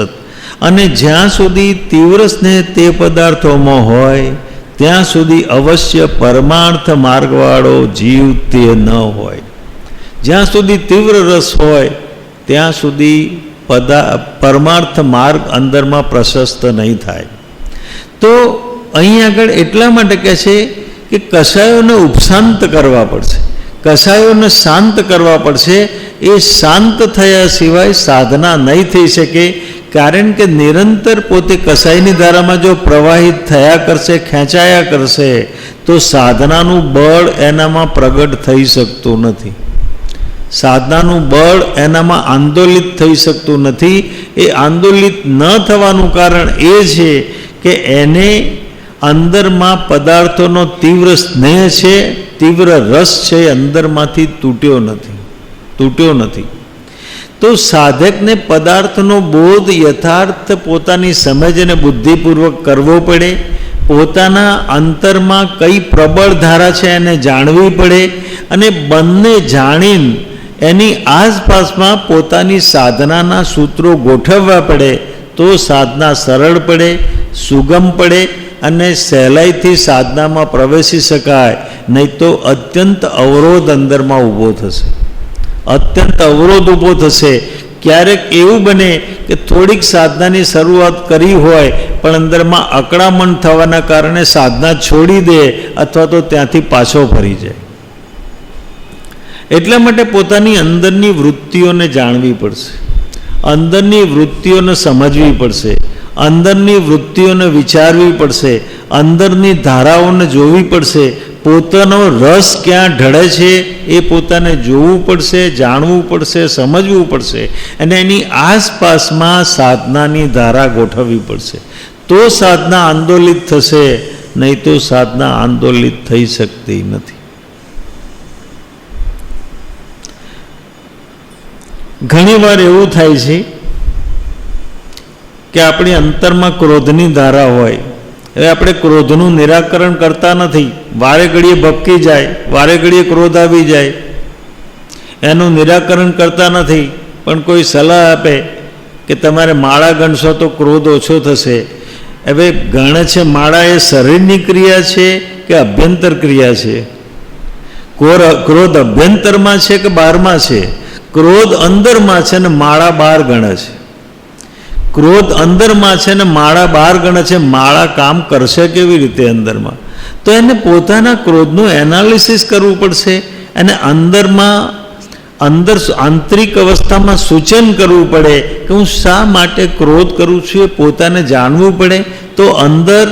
A: અને જ્યાં સુધી તીવ્ર સ્નેહ તે પદાર્થોમાં હોય ત્યાં સુધી અવશ્ય પરમાર્થ માર્ગવાળો જીવ તે ન હોય. જ્યાં સુધી તીવ્ર રસ હોય ત્યાં સુધી પરમાર્થ માર્ગ અંદરમાં પ્રશસ્ત નહીં થાય. તો અહીં આગળ એટલા માટે કહે છે કે કસાયોને ઉપશાંત કરવા પડશે, કસાયોને શાંત કરવા પડશે. એ શાંત થયા સિવાય સાધના નહીં થઈ શકે, કારણ કે નિરંતર પોતે કસાયની ધારામાં જો પ્રવાહિત થયા કરશે, ખેંચાયા કરશે, તો સાધનાનું બળ એનામાં પ્રગટ થઈ શકતું નથી. સાધનાનું બળ એનામાં આંદોલિત થઈ શકતું નથી. એ આંદોલિત ન થવાનું કારણ એ છે કે એને અંદરમાં પદાર્થોનો તીવ્ર સ્નેહ છે, તીવ્ર રસ છે, એ અંદરમાંથી તૂટ્યો નથી. તો સાધકને પદાર્થનો બોધ યથાર્થ પોતાની સમજ અને બુદ્ધિપૂર્વક કરવો પડે. પોતાના અંતરમાં કઈ પ્રબળ ધારા છે એને જાણવી પડે, અને બંને જાણીને એની આસપાસમાં પોતાની સાધનાના સૂત્રો ગોઠવવા પડે. તો સાધના સરળ પડે, સુગમ પડે અને સહેલાઈથી સાધનામાં પ્રવેશી શકાય. નહીં તો અત્યંત અવરોધ અંદરમાં ઊભો થશે, અત્યંત અવરોધ ઊભો થશે. ક્યારેક એવું બને કે થોડીક સાધનાની શરૂઆત કરી હોય પણ અંદરમાં અકળામણ થવાના કારણે સાધના છોડી દે અથવા તો ત્યાંથી પાછો ફરી જાય. એટલા માટે પોતાની અંદરની વૃત્તિઓને જાણવી પડશે, અંદરની વૃત્તિઓને સમજવી પડશે, અંદરની વૃત્તિઓને વિચારવી પડશે, અંદરની ધારાઓને જોવી પડશે. પોતાનો રસ ક્યાં ઢળે છે એ પોતાને જોવું પડશે, જાણવું પડશે, સમજવું પડશે, અને એની આસપાસમાં સાધનાની ધારા ગોઠવવી પડશે. તો સાધના આંદોલિત થશે, નહીં તો સાધના આંદોલિત થઈ શકતી નથી. ઘણીવાર એવું થાય છે કે આપણી અંતરમાં ક્રોધની ધારા હોય, હવે આપણે ક્રોધનું નિરાકરણ કરતા નથી. વારે ઘડીએ ભપકી જાય, વારે ઘડીએ ક્રોધ આવી જાય, એનું નિરાકરણ કરતા નથી. પણ કોઈ સલાહ આપે કે તમારે માળા ગણશો તો ક્રોધ ઓછો થશે. હવે ગણે છે માળા એ શરીરની ક્રિયા છે કે અભ્યંતર ક્રિયા છે? ક્રોધ અભ્યંતરમાં છે કે બહારમાં છે? ક્રોધ અંદરમાં છે ને માળા બહાર ગણે છે. ક્રોધ અંદરમાં છે ને માળા બહાર ગણે છે. માળા કામ કરશે કેવી રીતે અંદરમાં? તો એને પોતાના ક્રોધનું એનાલિસિસ કરવું પડશે, અને અંદર આંતરિક અવસ્થામાં સૂચન કરવું પડે કે હું શા માટે ક્રોધ કરું છું એ પોતાને જાણવું પડે. તો અંદર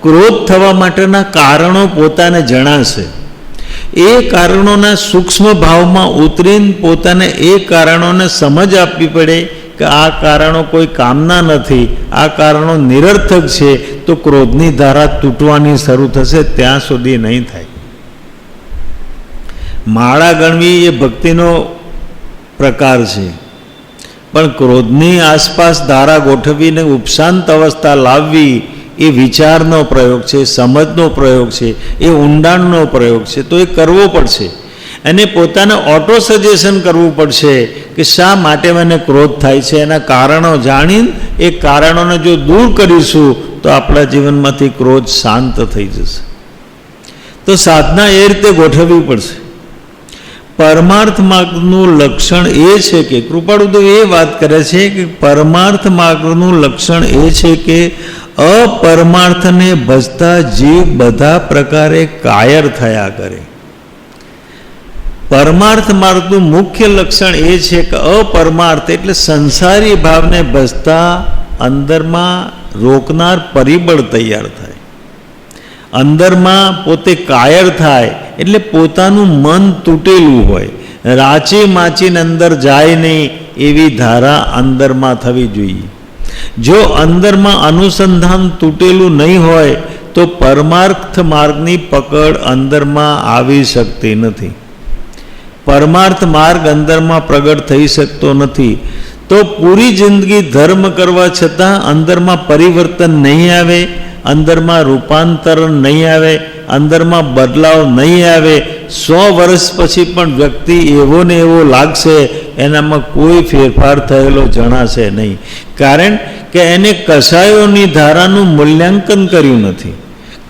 A: ક્રોધ થવા માટેના કારણો પોતાને જણાશે. એ કારણોના સૂક્ષ્મ ભાવમાં ઉતરીને પોતાને એ કારણોને સમજ આપવી પડે કે આ કારણો કોઈ કામના નથી, આ કારણો નિરર્થક છે. તો ક્રોધની ધારા તૂટવાની શરૂ થશે, ત્યાં સુધી નહીં થાય. માળા ગણવી એ ભક્તિનો પ્રકાર છે, પણ ક્રોધની આસપાસ ધારા ગોઠવીને ઉપશાંત અવસ્થા લાવવી એ વિચારનો પ્રયોગ છે, સમજનો પ્રયોગ છે, એ ઊંડાણનો પ્રયોગ છે. તો એ કરવો પડશે, અને પોતાને ઓટો સજેશન કરવું પડશે કે શા માટે મને ક્રોધ થાય છે, એના કારણો જાણીને એ કારણોને જો દૂર કરીશું તો આપણા જીવનમાંથી ક્રોધ શાંત થઈ જશે. તો સાધના એ રીતે ગોઠવવી પડશે. પરમાર્થ માર્ગનું લક્ષણ એ છે કે કૃપાળુ તો એ વાત કરે છે કે પરમાર્થ માર્ગનું લક્ષણ એ છે કે અપરમાર્થને ભજતા જીવ બધા પ્રકારે કાયર થયા કરે. પરમાર્થ માર્ગનું મુખ્ય લક્ષણ એ છે કે અપરમાર્થ એટલે સંસારી ભાવને ભજતા અંદરમાં રોકનાર પરિબળ તૈયાર થાય. અંદરમાં પોતે કાયર થાય એટલે પોતાનું મન તૂટેલું હોય, રાચી માચીને અંદર જાય નહીં એવી ધારા અંદરમાં થવી જોઈએ. જો અંદરમાં અનુસંધાન તૂટેલું નહીં હોય તો પરમાર્થ માર્ગની પકડ અંદરમાં આવી શકતી નથી. પરમાર્થ માર્ગ અંદરમાં પ્રગટ થઈ શકતો નથી. તો પૂરી જિંદગી ધર્મ કરવા છતાં અંદરમાં પરિવર્તન નહીં આવે, અંદરમાં રૂપાંતરણ નહીં આવે, અંદરમાં બદલાવ નહીં આવે, 100 વર્ષ પછી પણ વ્યક્તિ એવો ને એવો લાગશે, એનામાં કોઈ ફેરફાર થયેલો જણાશે નહીં. કારણ કે એને કસાયોની ધારાનું મૂલ્યાંકન કર્યું નથી,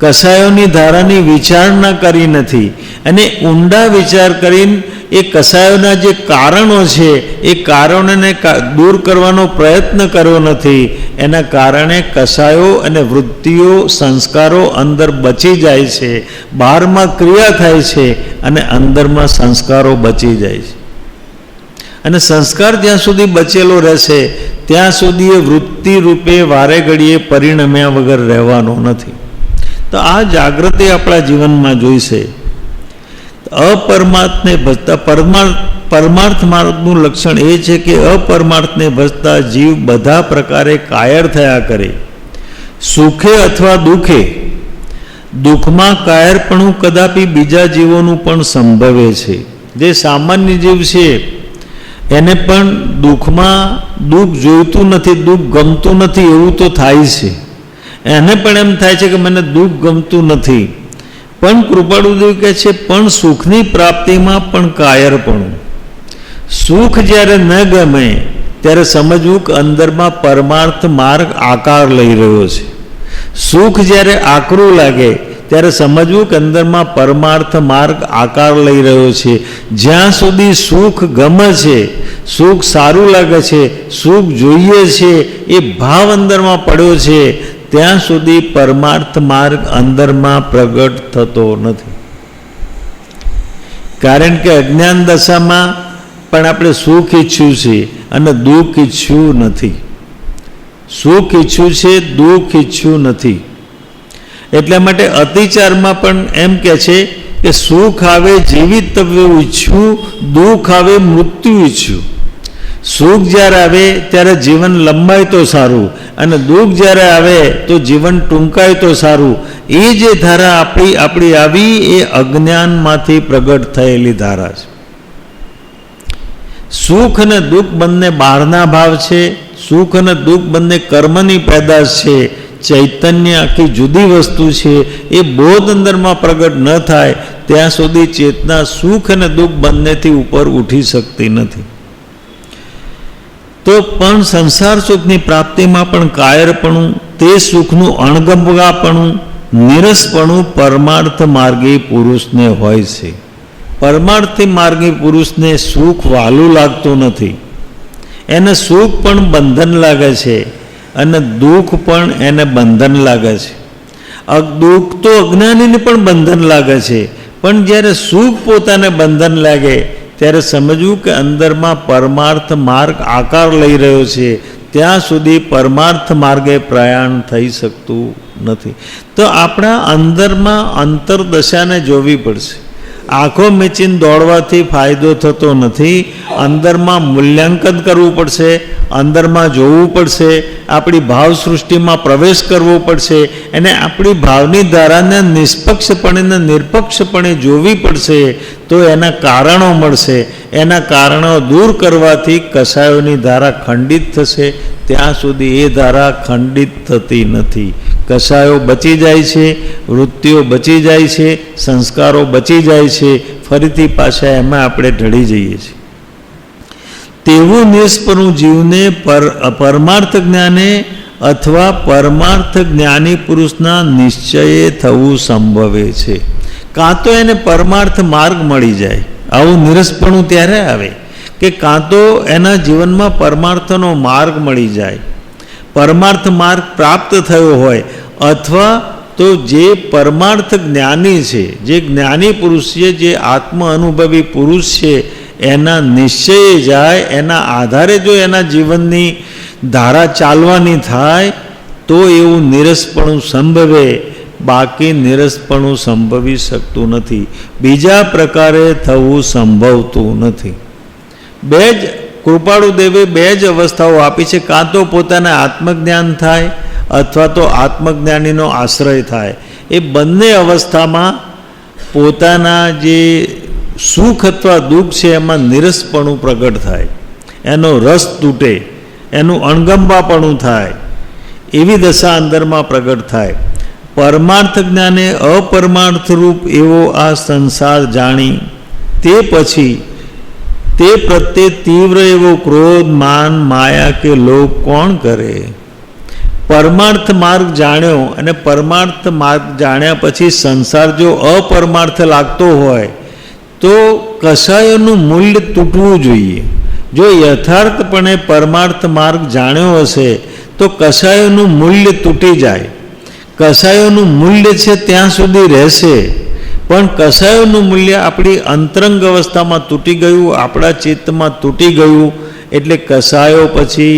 A: કસાયોની ધારાની વિચારણા કરી નથી, અને ઊંડા વિચાર કરીને એ કસાયોના જે કારણો છે એ કારણોને દૂર કરવાનો પ્રયત્ન કર્યો નથી. એના કારણે કસાયો અને વૃત્તિઓ, સંસ્કારો અંદર બચી જાય છે, બહારમાં ક્રિયા થાય છે અને અંદરમાં સંસ્કારો બચી જાય છે. અને સંસ્કાર જ્યાં સુધી બચેલો રહેશે ત્યાં સુધી એ વૃત્તિ રૂપે વારે ઘડીએ પરિણમ્યા વગર રહેવાનો નથી. તો આ જાગૃતિ આપણા જીવનમાં જોઈશે. અપરમાર્થને ભજતા પરમાર્થ માર્ગનું લક્ષણ એ છે કે અપરમાર્થને ભજતા જીવ બધા પ્રકારે કાયર થયા કરે. સુખે અથવા દુઃખે, દુઃખમાં કાયરપણું કદાપી બીજા જીવોનું પણ સંભવે છે. જે સામાન્ય જીવ છે એને પણ દુઃખમાં દુઃખ જોઈતું નથી, દુઃખ ગમતું નથી એવું તો થાય છે. એને પણ એમ થાય છે કે મને દુઃખ ગમતું નથી. પણ કૃપાળુદેવ કહે છે પણ સુખની પ્રાપ્તિમાં પણ કાયરપણું. સુખ જ્યારે ન ગમે ત્યારે સમજવું કે અંદરમાં પરમાર્થ માર્ગ આકાર લઈ રહ્યો છે. સુખ જ્યારે આકરું લાગે ત્યારે સમજવું કે અંદરમાં પરમાર્થ માર્ગ આકાર લઈ રહ્યો છે. જ્યાં સુધી સુખ ગમે છે, સુખ સારું લાગે છે, સુખ જોઈએ છે, એ ભાવ અંદરમાં પડ્યો છે, ત્યાં સુધી પરમાર્થ માર્ગ અંદરમાં પ્રગટ થતો નથી. કારણ કે અજ્ઞાન દશામાં પણ આપણે સુખ ઈચ્છ્યું છે અને દુઃખ ઈચ્છ્યું નથી. સુખ ઈચ્છ્યું છે, દુઃખ ઈચ્છ્યું નથી. એટલા માટે અતિચારમાં પણ એમ કહે છે કે સુખ આવે જીવિતવ્ય ઈચ્છ્યું, દુઃખ આવે મૃત્યુ ઈચ્છ્યું. સુખ જ્યારે આવે ત્યારે જીવન લંબાય તો સારું, અને દુઃખ જ્યારે આવે તો જીવન ટૂંકાય તો સારું. એ જે ધારા આપણી આવી એ અજ્ઞાનમાંથી પ્રગટ થયેલી ધારા છે. સુખ અને દુઃખ બંને બહારના ભાવ છે. સુખ અને દુઃખ બંને કર્મની પેદાશ છે. ચૈતન્ય આખી જુદી વસ્તુ છે. એ બોધ અંદરમાં પ્રગટ ન થાય ત્યાં સુધી ચેતના સુખ અને દુઃખ બંનેથી ઉપર ઉઠી શકતી નથી. તો પણ સંસાર સુખની પ્રાપ્તિમાં પણ કાયરપણું, તે સુખનું અણગમવાપણું, નિરસપણું પરમાર્થ માર્ગી પુરુષને હોય છે. પરમાર્થી માર્ગી પુરુષને સુખ વહાલું લાગતું નથી. એને સુખ પણ બંધન લાગે છે અને દુઃખ પણ એને બંધન લાગે છે. દુઃખ તો અજ્ઞાનીને પણ બંધન લાગે છે, પણ જ્યારે સુખ પોતાને બંધન લાગે ત્યારે સમજવું કે અંદરમાં પરમાર્થ માર્ગ આકાર લઈ રહ્યો છે, ત્યાં સુધી પરમાર્થ માર્ગે પ્રયાણ થઈ શકતું નથી. તો આપણા અંદરમાં અંતરદશાને જોવી પડશે. આંખો મીચીને દોડવાથી ફાયદો થતો નથી. અંદરમાં મૂલ્યાંકન કરવું પડશે, અંદરમાં જોવું પડશે, આપણી ભાવ સૃષ્ટિમાં પ્રવેશ કરવો પડશે, અને આપણી ભાવની ધારાને નિષ્પક્ષપણે ને નિરપક્ષપણે જોવી પડશે. તો એના કારણો મળશે. એના કારણો દૂર કરવાથી કસાયોની ધારા ખંડિત થશે. ત્યાં સુધી એ ધારા ખંડિત થતી નથી. કસાયો બચી જાય છે, વૃત્તિઓ બચી જાય છે, સંસ્કારો બચી જાય છે. ફરીથી પાછા એમાં આપણે ઢળી જઈએ છીએ. તેવું નિષ્પણું જીવને પરમાર્થ જ્ઞાને અથવા પરમાર્થ જ્ઞાની પુરુષના નિશ્ચયે થવું સંભવે છે. કાં તો એને પરમાર્થ માર્ગ મળી જાય, આવું નિરસપણું ત્યારે આવે કે કાં તો એના જીવનમાં પરમાર્થનો માર્ગ મળી જાય, પરમાર્થ માર્ગ પ્રાપ્ત થયો હોય, અથવા તો જે પરમાર્થ જ્ઞાની છે, જે જ્ઞાની પુરુષ છે, જે આત્મ અનુભવી પુરુષ છે, એના નિશ્ચયે જાય, એના આધારે જો એના જીવનની ધારા ચાલવાની થાય તો એવું નિરસપણું સંભવે, બાકી નિરસપણું સંભવી શકતું નથી, બીજા પ્રકારે થવું સંભવતું નથી. બે જ કૃપાળુદેવે બે જ અવસ્થાઓ આપી છે, કાં તો પોતાને આત્મજ્ઞાન થાય અથવા તો આત્મજ્ઞાનીનો આશ્રય થાય. એ બંને અવસ્થામાં પોતાના જે સુખ અથવા દુઃખ છે એમાં નિરસપણું પ્રગટ થાય, એનો રસ તૂટે, એનું અણગંબાપણું થાય, એવી દશા અંદરમાં પ્રગટ થાય. પરમાર્થ જ્ઞાને અપરમાર્થ રૂપ એવો આ સંસાર જાણી તે પછી તે પ્રત્યે તીવ્ર એવો ક્રોધ, માન, માયા કે લોભ કોણ કરે? પરમાર્થ માર્ગ જાણ્યો અને પરમાર્થ માર્ગ જાણ્યા પછી સંસાર જો અપરમાર્થ લાગતો હોય તો કશાયોનું મૂલ્ય તૂટવું જોઈએ. જો યથાર્થપણે પરમાર્થ માર્ગ જાણ્યો હશે તો કશાયોનું મૂલ્ય તૂટી જાય. કશાયોનું મૂલ્ય છે ત્યાં સુધી રહેશે, પણ કશાયોનું મૂલ્ય આપણી અંતરંગ અવસ્થામાં તૂટી ગયું, આપણા ચિત્તમાં તૂટી ગયું, એટલે કશાયો પછી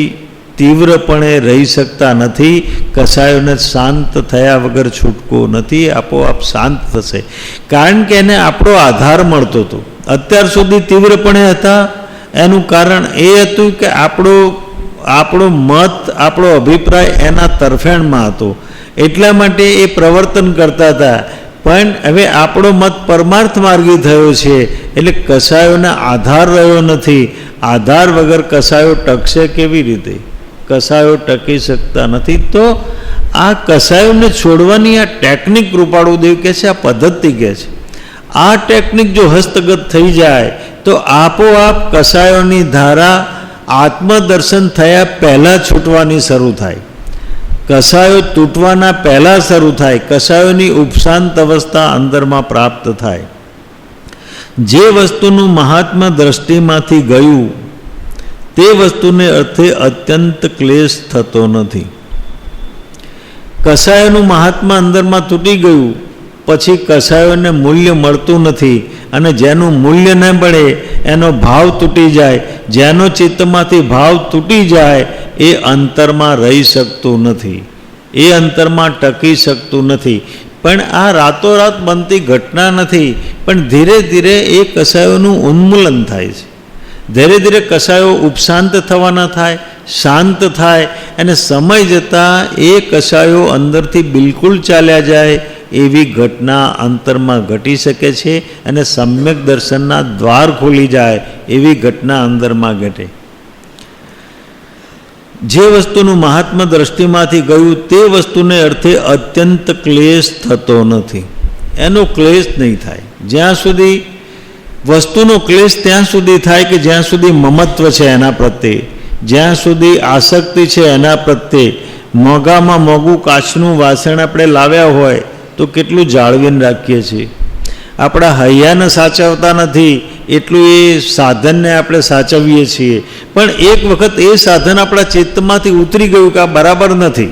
A: તીવ્રપણે રહી શકતા નથી. કશાયોને શાંત થયા વગર છૂટકો નથી, આપોઆપ શાંત થશે. કારણ કે એને આપણો આધાર મળતો હતો. અત્યાર સુધી તીવ્રપણે હતા, એનું કારણ એ હતું કે આપણો મત, આપણો અભિપ્રાય એના તરફેણમાં હતો, એટલા માટે એ પ્રવર્તન કરતા હતા. પણ હવે આપણો મત પરમાર્થ માર્ગી થયો છે, એટલે કશાયોને આધાર રહ્યો નથી. આધાર વગર કશાયો ટકશે કેવી રીતે? કશાયો ટકી શકતા નથી. તો આ કશાયોને છોડવાની આ ટેકનિક કૃપાળુદેવ કહે છે, આ પદ્ધતિ કહે છે. આ ટેકનિક જો હસ્તગત થઈ જાય તો આપોઆપ કશાયોની ધારા આત્મદર્શન થયા પહેલાં છૂટવાની શરૂ થાય, કશાયો તૂટવાના પહેલાં શરૂ થાય, કશાયોની ઉપશાંત અવસ્થા અંદરમાં પ્રાપ્ત થાય. જે વસ્તુનું મહાત્મા દ્રષ્ટિમાંથી ગયું તે વસ્તુને અર્થે અત્યંત ક્લેશ થતો નથી. કશાયોનું મહાત્મા અંદરમાં તૂટી ગયું પછી કશાયોને મૂલ્ય મળતું નથી, અને જેનું મૂલ્ય ન મળે એનો ભાવ તૂટી જાય. જેનો ચિત્તમાંથી ભાવ તૂટી જાય એ અંતરમાં રહી શકતું નથી, એ અંતરમાં ટકી શકતું નથી. પણ આ રાતોરાત બનતી ઘટના નથી, પણ ધીરે ધીરે એ કશાયોનું ઉન્મૂલન થાય છે. ધીરે ધીરે કશાયો ઉપશાંત થવાના થાય, શાંત થાય, અને સમય જતાં એ કશાયો અંદરથી બિલકુલ ચાલ્યા જાય એવી ઘટના અંતરમાં ઘટી શકે છે, અને સમ્યક દર્શનના દ્વાર ખોલી જાય એવી ઘટના અંદરમાં ઘટે. જે વસ્તુનું મહાત્મા દ્રષ્ટિમાંથી ગયું તે વસ્તુને અર્થે અત્યંત ક્લેશ થતો નથી, એનો ક્લેશ નહીં થાય. જ્યાં સુધી વસ્તુનો ક્લેશ ત્યાં સુધી થાય કે જ્યાં સુધી મમત્વ છે એના પ્રત્યે, જ્યાં સુધી આસક્તિ છે એના પ્રત્યે. મોંઘામાં મોંઘું કાચનું વાસણ આપણે લાવ્યા હોય તો કેટલું જાળવીને રાખીએ છીએ. આપણા હૈયાને સાચવતા નથી એટલું એ સાધનને આપણે સાચવીએ છીએ, પણ એક વખત એ સાધન આપણા ચિત્તમાંથી ઉતરી ગયું કે આ બરાબર નથી,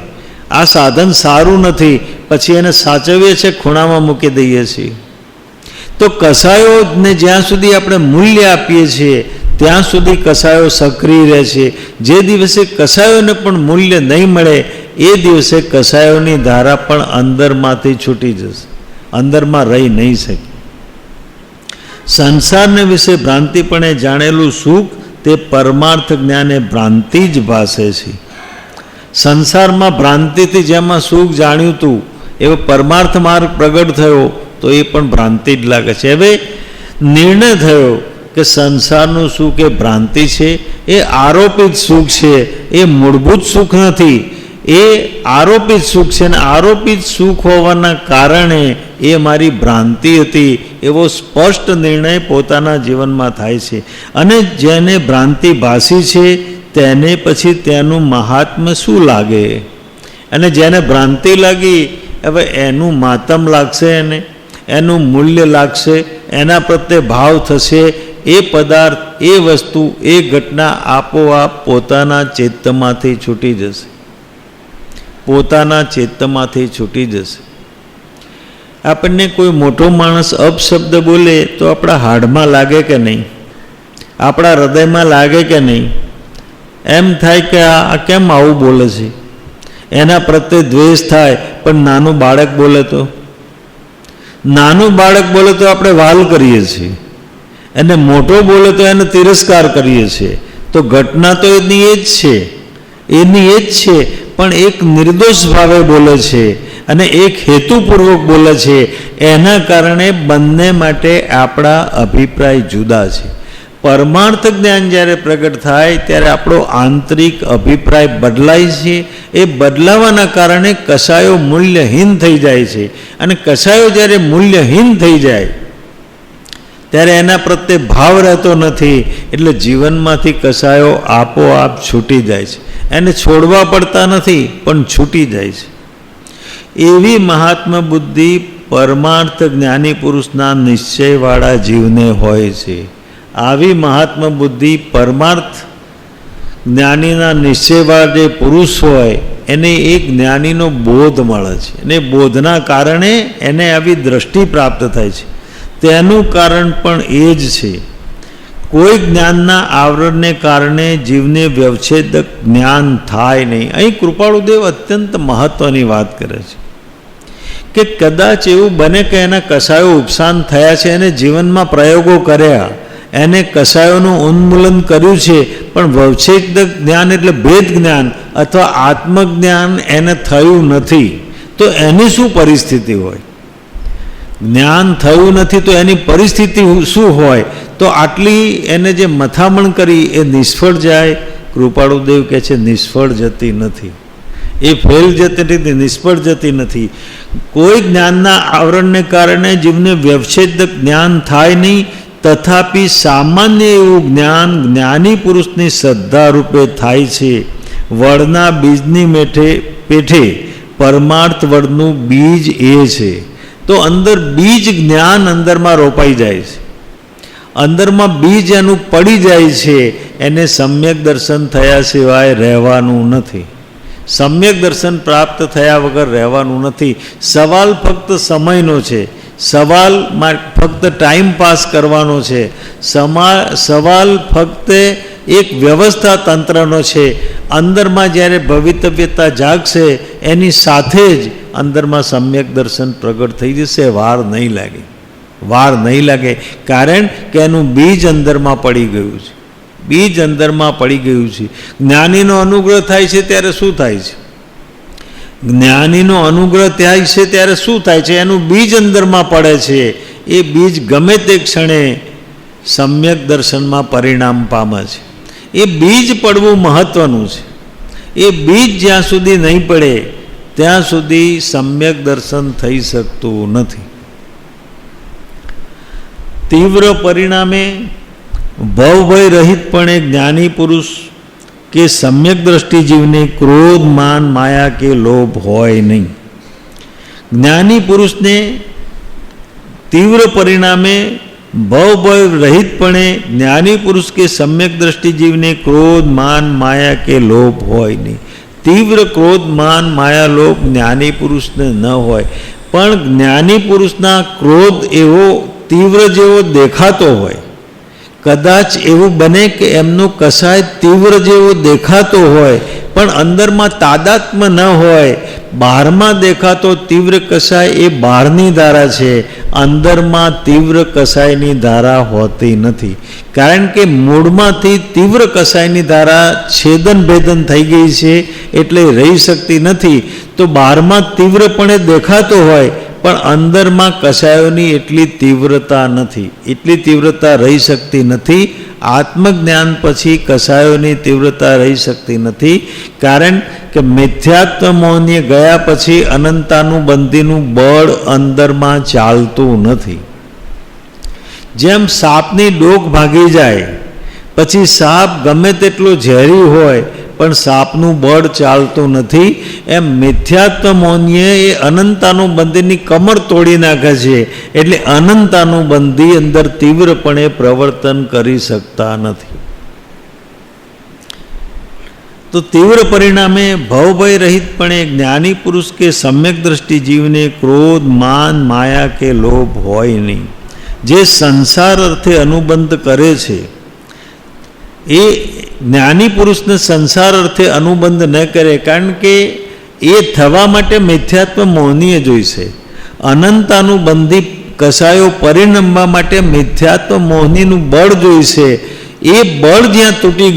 A: આ સાધન સારું નથી, પછી એને સાચવીએ છીએ, ખૂણામાં મૂકી દઈએ છીએ. તો કશાયોને જ્યાં સુધી આપણે મૂલ્ય આપીએ છીએ ત્યાં સુધી કશાયો સક્રિય રહે છે. જે દિવસે કશાયોને પણ મૂલ્ય નહીં મળે એ દિવસે કશાયોની ધારા પણ અંદરમાંથી છૂટી જશે, અંદરમાં રહી નહીં શકે. સંસારને વિશે ભ્રાંતિપણે જાણેલું સુખ તે પરમાર્થ જ્ઞાને ભ્રાંતિ જ ભાસે છે. સંસારમાં ભ્રાંતિથી જેમાં સુખ જાણ્યું હતું એવો પરમાર્થ માર્ગ પ્રગટ થયો તો એ પણ ભ્રાંતિ જ લાગે છે. હવે નિર્ણય થયો કે સંસારનું સુખ એ ભ્રાંતિ છે, એ આરોપિત સુખ છે, એ મૂળભૂત સુખ નથી. એ આરોપિત સુખ છે, અને આરોપિત સુખ હોવાના કારણે એ મારી ભ્રાંતિ હતી એવો સ્પષ્ટ નિર્ણય પોતાના જીવનમાં થાય છે. અને જેને ભ્રાંતિ ભાસી છે તેને પછી તેનું મહાત્મ્ય શું લાગે? અને જેને ભ્રાંતિ લાગી, હવે એનું માતમ લાગશે, એનું મૂલ્ય લાગશે, એના પ્રત્યે ભાવ થશે. એ પદાર્થ, એ વસ્તુ, એ ઘટના આપોઆપ પોતાના ચિત્તમાંથી છૂટી જશે, પોતાના ચિત્તમાંથી છૂટી જશે. આપણને કોઈ મોટો માણસ અપશબ્દ બોલે તો આપણા હાડમાં લાગે કે નહીં? આપણા હૃદયમાં લાગે કે નહીં? એમ થાય કે આ કેમ આવું બોલે છે? એના પ્રત્યે દ્વેષ થાય. પણ નાનું બાળક બોલે તો, નાનું બાળક બોલે તો આપણે વાલ કરીએ છીએ, અને મોટો બોલે તો એને તિરસ્કાર કરીએ છીએ. તો ઘટના તો એની એ જ છે, એની એ જ છે, પણ એક નિર્દોષ ભાવે બોલે છે અને એક હેતુપૂર્વક બોલે છે. એના કારણે બંને માટે આપણા અભિપ્રાય જુદા છે. પરમાર્થ જ્ઞાન જ્યારે પ્રગટ થાય ત્યારે આપણો આંતરિક અભિપ્રાય બદલાય છે. એ બદલાવાના કારણે કશાયો મૂલ્યહીન થઈ જાય છે. અને કશાયો જ્યારે મૂલ્યહીન થઈ જાય ત્યારે એના પ્રત્યે ભાવ રહેતો નથી. એટલે જીવનમાંથી કશાયો આપોઆપ છૂટી જાય છે. એને છોડવા પડતા નથી, પણ છૂટી જાય છે. એવી મહાત્મા બુદ્ધિ પરમાર્થ જ્ઞાની પુરુષના નિશ્ચયવાળા જીવને હોય છે. આવી મહાત્મા બુદ્ધિ પરમાર્થ જ્ઞાનીના નિશ્ચયવાળા જે પુરુષ હોય એને એક જ્ઞાનીનો બોધ મળે છે, અને બોધના કારણે એને આવી દ્રષ્ટિ પ્રાપ્ત થાય છે. તેનું કારણ પણ એ જ છે. કોઈ જ્ઞાનના આવરણને કારણે જીવને વ્યવચ્છેદક જ્ઞાન થાય નહીં. અહીં કૃપાળુદેવ અત્યંત મહત્વની વાત કરે છે કે કદાચ એવું બને કે એના કશાયો ઉપસાન થયા છે, એને જીવનમાં પ્રયોગો કર્યા, એને કશાયોનું ઉન્મૂલન કર્યું છે, પણ વ્યવચ્છેદક જ્ઞાન એટલે ભેદ જ્ઞાન અથવા આત્મજ્ઞાન એને થયું નથી. તો એની શું પરિસ્થિતિ હોય? જ્ઞાન થયું નથી તો એની પરિસ્થિતિ શું હોય? તો આટલી એને જે મથામણ કરી એ નિષ્ફળ જાય. કૃપાળુદેવ કહે છે નિષ્ફળ જતી નથી, એ ફેલ જતી નથી, નિષ્ફળ જતી નથી. કોઈ જ્ઞાનના આવરણને કારણે જીવને વ્યવચ્છેદક જ્ઞાન થાય નહીં, તથાપિ સામાન્ય એવું જ્ઞાન જ્ઞાની પુરુષની શ્રદ્ધા રૂપે થાય છે. વડના બીજની પેઠે પરમાર્થ વડનું બીજ એ છે. તો અંદર બીજ જ્ઞાન અંદરમાં રોપાઈ જાય છે, અંદરમાં બીજ એનું પડી જાય છે. એને સમ્યક દર્શન થયા સિવાય રહેવાનું નથી. સમ્યક દર્શન પ્રાપ્ત થયા વગર રહેવાનું નથી. સવાલ ફક્ત સમયનો છે, સવાલમાં ફક્ત ટાઈમ પાસ કરવાનો છે, સવાલ ફક્ત એક વ્યવસ્થા તંત્રનો છે. અંદરમાં જ્યારે ભવિતવ્યતા જાગશે એની સાથે જ અંદરમાં સમ્યક દર્શન પ્રગટ થઈ જશે. વાર નહીં લાગે, વાર નહીં લાગે. કારણ કે એનું બીજ અંદરમાં પડી ગયું છે, બીજ અંદરમાં પડી ગયું છે. જ્ઞાનીનો અનુગ્રહ થાય છે ત્યારે શું થાય છે? જ્ઞાનીનો અનુગ્રહ થાય છે ત્યારે શું થાય છે? એનું બીજ અંદરમાં પડે છે. એ બીજ ગમે તે ક્ષણે સમ્યક દર્શનમાં પરિણામ પામે છે. એ બીજ પડવું મહત્વનું છે. એ બીજ જ્યાં સુધી નહીં પડે ત્યાં સુધી સમ્યક દર્શન થઈ શકતું નથી. તીવ્ર પરિણામે ભવભય રહિતપણે જ્ઞાની પુરુષ કે સમ્યક દ્રષ્ટિ જીવને ક્રોધ, માન, માયા કે લોભ હોય નહીં. જ્ઞાની પુરુષને તીવ્ર પરિણામે ભવભય રહિતપણે જ્ઞાની પુરુષ કે સમ્યક દ્રષ્ટિ જીવને ક્રોધ, માન, માયા કે લોભ હોય નહીં. તીવ્ર ક્રોધ, માન, માયા, લોભ જ્ઞાની પુરુષને ન હોય. પણ જ્ઞાની પુરુષના ક્રોધ એવો તીવ્ર જેવો દેખાતો હોય. કદાચ એવું બને કે એમનો કસાય તીવ્ર જેવો દેખાતો હોય, પણ અંદરમાં તાદાત્મ્ય ન હોય. બહારમાં દેખાતો તીવ્ર કસાય એ બહારની ધારા છે, અંદરમાં તીવ્ર કસાયની ધારા હોતી નથી. કારણ કે મૂળમાંથી તીવ્ર કસાયની ધારા છેદન ભેદન થઈ ગઈ છે, એટલે રહી શકતી નથી. તો બહારમાં તીવ્રપણે દેખાતો હોય, પણ અંદરમાં કસાયોની એટલી તીવ્રતા નથી, એટલી તીવ્રતા રહી શકતી નથી. આત્મજ્ઞાન પછી કસાયોની તીવ્રતા રહી શકતી નથી. કારણ કે મિથ્યાત્વ મોહનીય ગયા પછી અનંતાનુબંધીનું બળ અંદરમાં ચાલતું નથી. જેમ સાપની ડોક ભાગી જાય પછી સાપ ગમે તેટલો ઝેરી હોય પણ સાપનું બળ ચાલતું નથી, એમ મિથ્યાત્વ મોહનીય એ અનંતાનુબંધીની કમર તોડી નાખે છે. એટલે અનંતાનુબંધી અંદર તીવ્રપણે પ્રવર્તન કરી શકતા નથી. તો તીવ્ર પરિણામે ભવભય રહિતપણે જ્ઞાની પુરુષ કે સમ્યક દ્રષ્ટિ જીવને ક્રોધ, માન, માયા કે લોભ હોય નહીં. જે સંસાર અર્થે અનુબંધ કરે છે એ જ્ઞાની પુરુષને સંસાર અર્થે અનુબંધ ન કરે, કારણ કે એ થવા માટે મિથ્યાત્વ મોહનીય જોઈશે. અનંતાનુબંધી કસાયો પરિણમવા માટે મિથ્યાત્વ મોહનીનું બળ જોઈશે. એ બળ જ્યાં તૂટી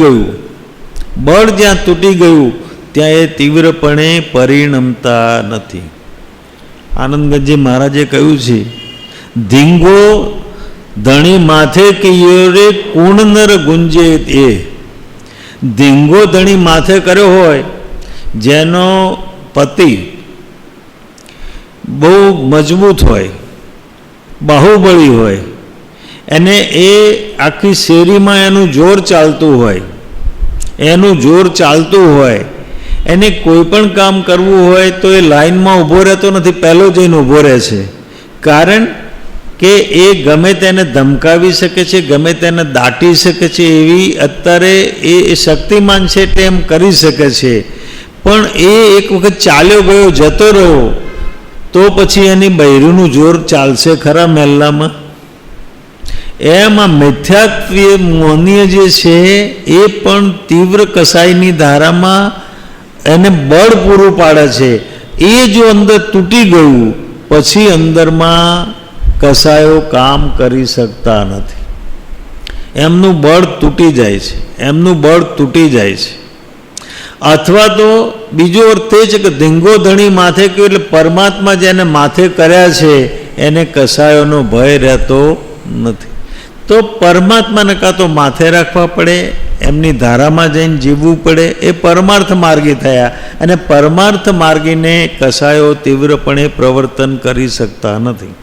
A: ગયું, ત્યાં એ તીવ્રપણે પરિણમતા નથી. આનંદગંજી મહારાજે કહ્યું છે, ધીંગો ધણી માથે કિયોરે કુણ નર ગુંજે. એ ધીંગો ધણી માથે કર્યો હોય, જેનો પતિ બહુ મજબૂત હોય, બાહુબળી હોય, અને એ આખી શેરીમાં એનું જોર ચાલતું હોય, એને કોઈ પણ કામ કરવું હોય તો એ લાઈનમાં ઊભો રહેતો નથી, પહેલો જઈને ઊભો રહે છે. કારણ કે એ ગમે તેને ધમકાવી શકે છે, ગમે તેને દાટી શકે છે, એવી અત્યારે એ શક્તિમાન છે એટલે એમ કરી શકે છે. પણ એ એક વખત ચાલ્યો ગયો, જતો રહ્યો, તો પછી એની બૈરીનું જોર ચાલશે ખરા મહેલામાં? એમાં મિથ્યાત્વીય મોહનીય જે છે એ પણ તીવ્ર કસાઈની ધારામાં એને બળ પૂરું પાડે છે. એ જો અંદર તૂટી ગયું પછી અંદરમાં કસાયો કામ કરી શકતા નથી. એમનું બળ તૂટી જાય છે. અથવા તો બીજો અર્થ એ છે કે ધીંગો ધણી માથે કહ્યું એટલે પરમાત્મા જેને માથે કર્યા છે એને કસાયોનો ભય રહેતો નથી. તો પરમાત્માને કાં તો માથે રાખવા પડે, એમની ધારામાં જઈને જીવવું પડે. એ પરમાર્થ માર્ગી થયા, અને પરમાર્થ માર્ગીને કસાયો તીવ્રપણે પ્રવર્તન કરી શકતા નથી.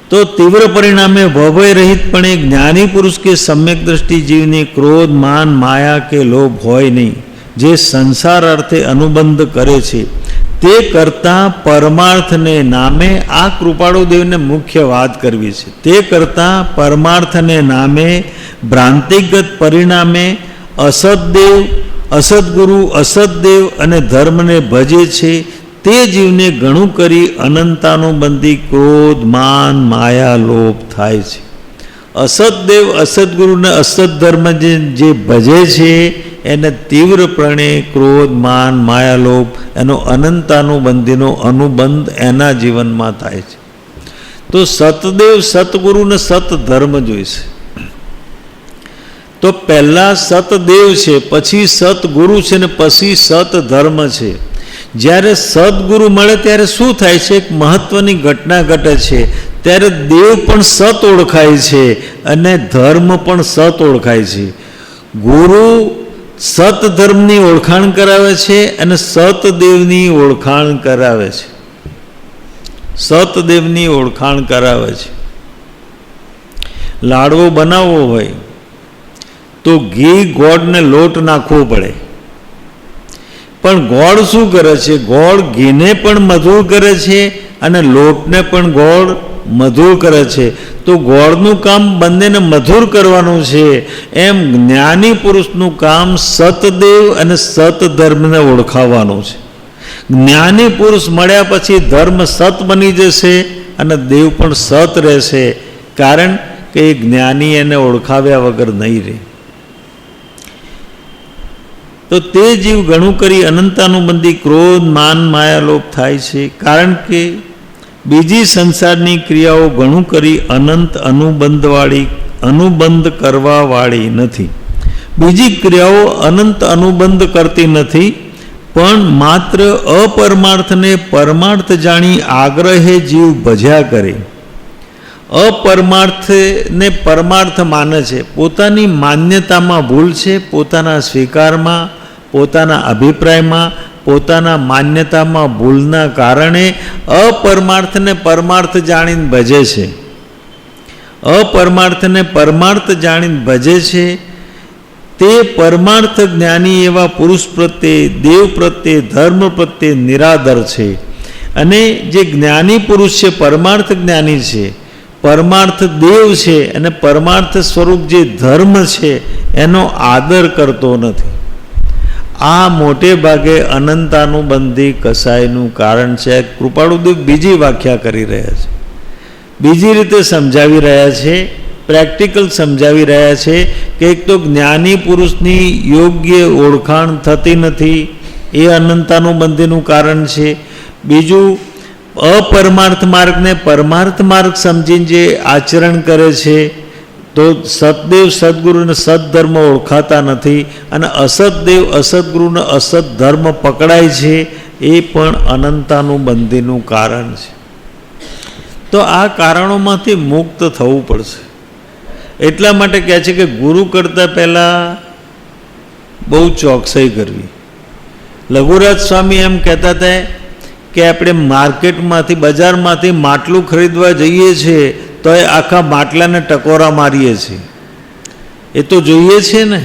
A: તો તીવ્ર પરિણામે ભવભય રહિતપણે જ્ઞાની પુરુષ કે સમ્યક દ્રષ્ટિ જીવને ક્રોધ, માન, માયા કે લોભ હોય નહીં. જે સંસાર અર્થે અનુબંધ કરે છે તે કરતાં પરમાર્થને નામે, આ કૃપાળુ દેવને મુખ્ય વાત કરવી છે, તે કરતાં પરમાર્થને નામે ભ્રાંતિગત પરિણામે અસતદેવ, અસદગુરુ, અસતદેવ અને ધર્મને ભજે છે તે જીવને ઘણું કરી અનંતાનુબંધી ક્રોધ, માન, માયા, લોભ થાય છે. અસતદેવ, અસદગુરુને અસત ધર્મ જે ભજે છે એને તીવ્રપણે ક્રોધ, માન, માયા, લોભ એનો અનંતાનુબંધીનો અનુબંધ એના જીવનમાં થાય છે. તો સતદેવ, સતગુરુને સત ધર્મ જોઈશે. તો પહેલાં સતદેવ છે, પછી સતગુરુ છે, ને પછી સત ધર્મ છે. જ્યારે સદગુરુ મળે ત્યારે શું થાય છે? એક મહત્વની ઘટના ઘટે છે. ત્યારે દેવ પણ સત ઓળખાય છે અને ધર્મ પણ સત ઓળખાય છે. ગુરુ સત ધર્મની ઓળખાણ કરાવે છે અને સતદેવની ઓળખાણ કરાવે છે. સતદેવની ઓળખાણ કરાવે છે. લાડવો બનાવવો હોય તો ઘી, ગોળ ને લોટ નાખવો પડે. પણ ગોળ શું કરે છે? ગોળ ઘીને પણ મધુર કરે છે અને લોટને પણ ગોળ મધુર કરે છે. તો ગોળનું કામ બંનેને મધુર કરવાનું છે. એમ જ્ઞાની પુરુષનું કામ સતદેવ અને સતધર્મને ઓળખાવવાનું છે. જ્ઞાની પુરુષ મળ્યા પછી ધર્મ સત બની જશે અને દેવ પણ સત રહેશે, કારણ કે એ જ્ઞાની એને ઓળખાવ્યા વગર નહીં રહે. તો તે જીવ ઘણું કરી અનંતાનુબંધી ક્રોધ, માન, માયા, લોભ થાય છે, કારણ કે બીજી સંસારની ક્રિયાઓ ઘણું કરી અનંત અનુબંધ કરવાવાળી નથી. બીજી ક્રિયાઓ અનંત અનુબંધ કરતી નથી, પણ માત્ર અપરમાર્થને પરમાર્થ જાણી આગ્રહે જીવ ભજ્યા કરે. અપરમાર્થને પરમાર્થ માને છે. પોતાની માન્યતામાં ભૂલ છે, પોતાના સ્વીકારમાં પોતાના અભિપ્રાયમાં, પોતાના માન્યતામાં ભૂલના કારણે અપરમાર્થને પરમાર્થ જાણીને ભજે છે. અપરમાર્થને પરમાર્થ જાણીને ભજે છે. તે પરમાર્થ જ્ઞાની એવા પુરુષ પ્રત્યે, દેવ પ્રત્યે, ધર્મ પ્રત્યે નિરાદર છે. અને જે જ્ઞાની પુરુષ છે, પરમાર્થ જ્ઞાની છે, પરમાર્થ દેવ છે અને પરમાર્થ સ્વરૂપ જે ધર્મ છે એનો આદર કરતો નથી. આ મોટે ભાગે અનંતાનુબંધી કસાયનું કારણ છે. કૃપાળુદેવ બીજી વ્યાખ્યા કરી રહ્યા છે, બીજી રીતે સમજાવી રહ્યા છે, પ્રેક્ટિકલ સમજાવી રહ્યા છે કે એક તો જ્ઞાની પુરુષની યોગ્ય ઓળખાણ થતી નથી, એ અનંતાનુબંધીનું કારણ છે. બીજું, અપરમાર્થ માર્ગને પરમાર્થ માર્ગ સમજીને જે આચરણ કરે છે તો સતદેવ સદગુરુને સદધર્મ ઓળખાતા નથી અને અસતદેવ અસદગુરુને અસત ધર્મ પકડાય છે, એ પણ અનંતાનુબંધીનું કારણ છે. તો આ કારણોમાંથી મુક્ત થવું પડશે. એટલા માટે કહે છે કે ગુરુ કરતાં પહેલાં બહુ ચોકસાઈ કરવી. લઘુરાજ સ્વામી એમ કહેતા હતા કે આપણે માર્કેટમાંથી, બજારમાંથી માટલું ખરીદવા જઈએ છીએ તો એ આખા માટલાને ટકોરા મારીએ છીએ. એ તો જોઈએ છે ને,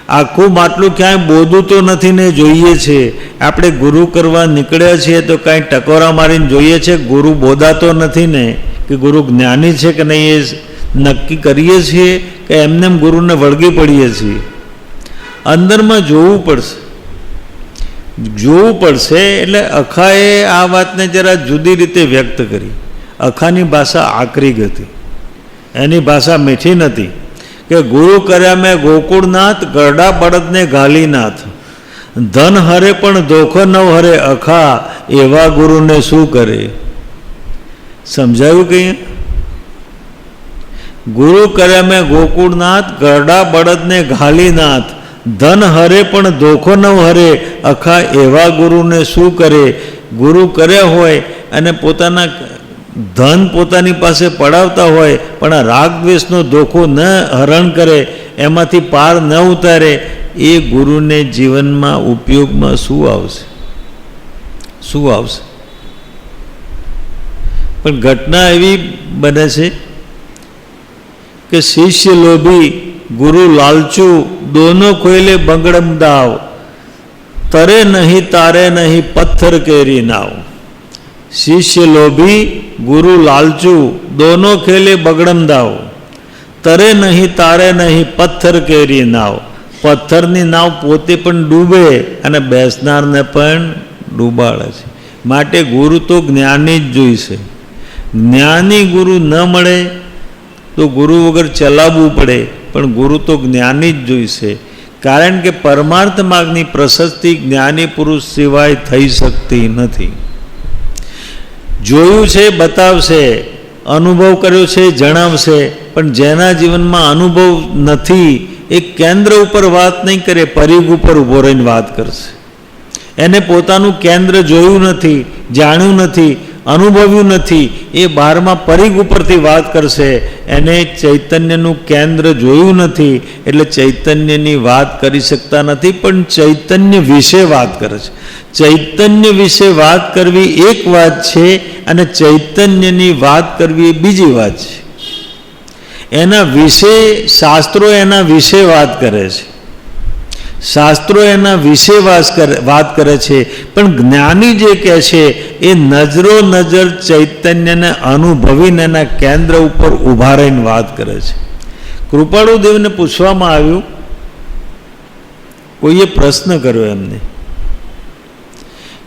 A: આખું માટલું ક્યાંય બોધું તો નથી ને, જોઈએ છે. આપણે ગુરુ કરવા નીકળ્યા છીએ તો કાંઈ ટકોરા મારીને જોઈએ છે, ગુરુ બોધાતો નથી ને, કે ગુરુ જ્ઞાની છે કે નહીં એ નક્કી કરીએ છીએ કે એમને ગુરુને વળગી પડીએ છીએ. અંદરમાં જોવું પડશે, જોવું પડશે. એટલે અખાએ આ વાતને જરા જુદી રીતે વ્યક્ત કરી. અખાની ભાષા આકરી હતી, એની ભાષા મીઠી નથી. કે ગુરુ કર્યા મેં ગોકુળનાથ, ગરડા બળદને ઘાલીનાથ, ધન હરે પણ ધોખો ન હરે અખા, એવા ગુરુને શું કરે. સમજાયું કંઈ? ગુરુ કર્યા મેં ગોકુળનાથ, ગરડા બળદને ઘાલીનાથ, ધન હરે પણ ધોખો ન હરે અખા, એવા ગુરુને શું કરે. ગુરુ કર્યા હોય અને પોતાના ધન પોતાની પાસે પડાવતા હોય પણ આ રાગ દ્વેષનો ધોખો ન હરણ કરે, એમાંથી પાર ન ઉતારે, એ ગુરુને જીવનમાં ઉપયોગમાં શું આવશે? શું આવશે? પણ ઘટના એવી બને છે કે શિષ્ય લોભી, ગુરુ લાલચુ, દોનો ખોયલે બંગડમ દાવ, તરે નહીં તારે નહીં પથ્થર કેરી નાવ. શિષ્ય લોભી, ગુરુ લાલચુ, દોનો ખેલે બગડમ દાવ, તરે નહીં તારે નહીં પથ્થર કેરી નાવ. પથ્થરની નાવ પોતે પણ ડૂબે અને બેસનારને પણ ડૂબાડે છે. માટે ગુરુ તો જ્ઞાની જ જોઈશે. જ્ઞાની ગુરુ ન મળે તો ગુરુ વગર ચલાવવું પડે, પણ ગુરુ તો જ્ઞાની જ જોઈશે. કારણ કે પરમાર્થ માર્ગની પ્રશસ્તિ જ્ઞાની પુરુષ સિવાય થઈ શકતી નથી. જોયું છે બતાવશે, અનુભવ કર્યો છે જણાવશે, પણ જેના જીવનમાં અનુભવ નથી એ કેન્દ્ર ઉપર વાત નહીં કરે, પરિઘ ઉપર ઊભો રહીને વાત કરશે. એને પોતાનું કેન્દ્ર જોયું નથી, જાણ્યું નથી, અનુભવ્યું નથી, એ બહારમાં પરિઘ ઉપરથી વાત કરશે. એને ચૈતન્યનું કેન્દ્ર જોયું નથી એટલે ચૈતન્યની વાત કરી શકતા નથી, પણ ચૈતન્ય વિશે વાત કરે છે. ચૈતન્ય વિશે વાત કરવી એક વાત છે અને ચૈતન્યની વાત કરવી એ બીજી વાત છે. એના વિશે શાસ્ત્રો એના વિશે વાત કરે છે, શાસ્ત્રો એના વિશે વાત કરે છે, પણ જ્ઞાની જે કહે છે એ નજરો નજર ચૈતન્યને અનુભવીને એના કેન્દ્ર ઉપર ઊભા રહીને વાત કરે છે. કૃપાળુદેવને પૂછવામાં આવ્યું, કોઈએ પ્રશ્ન કર્યો એમને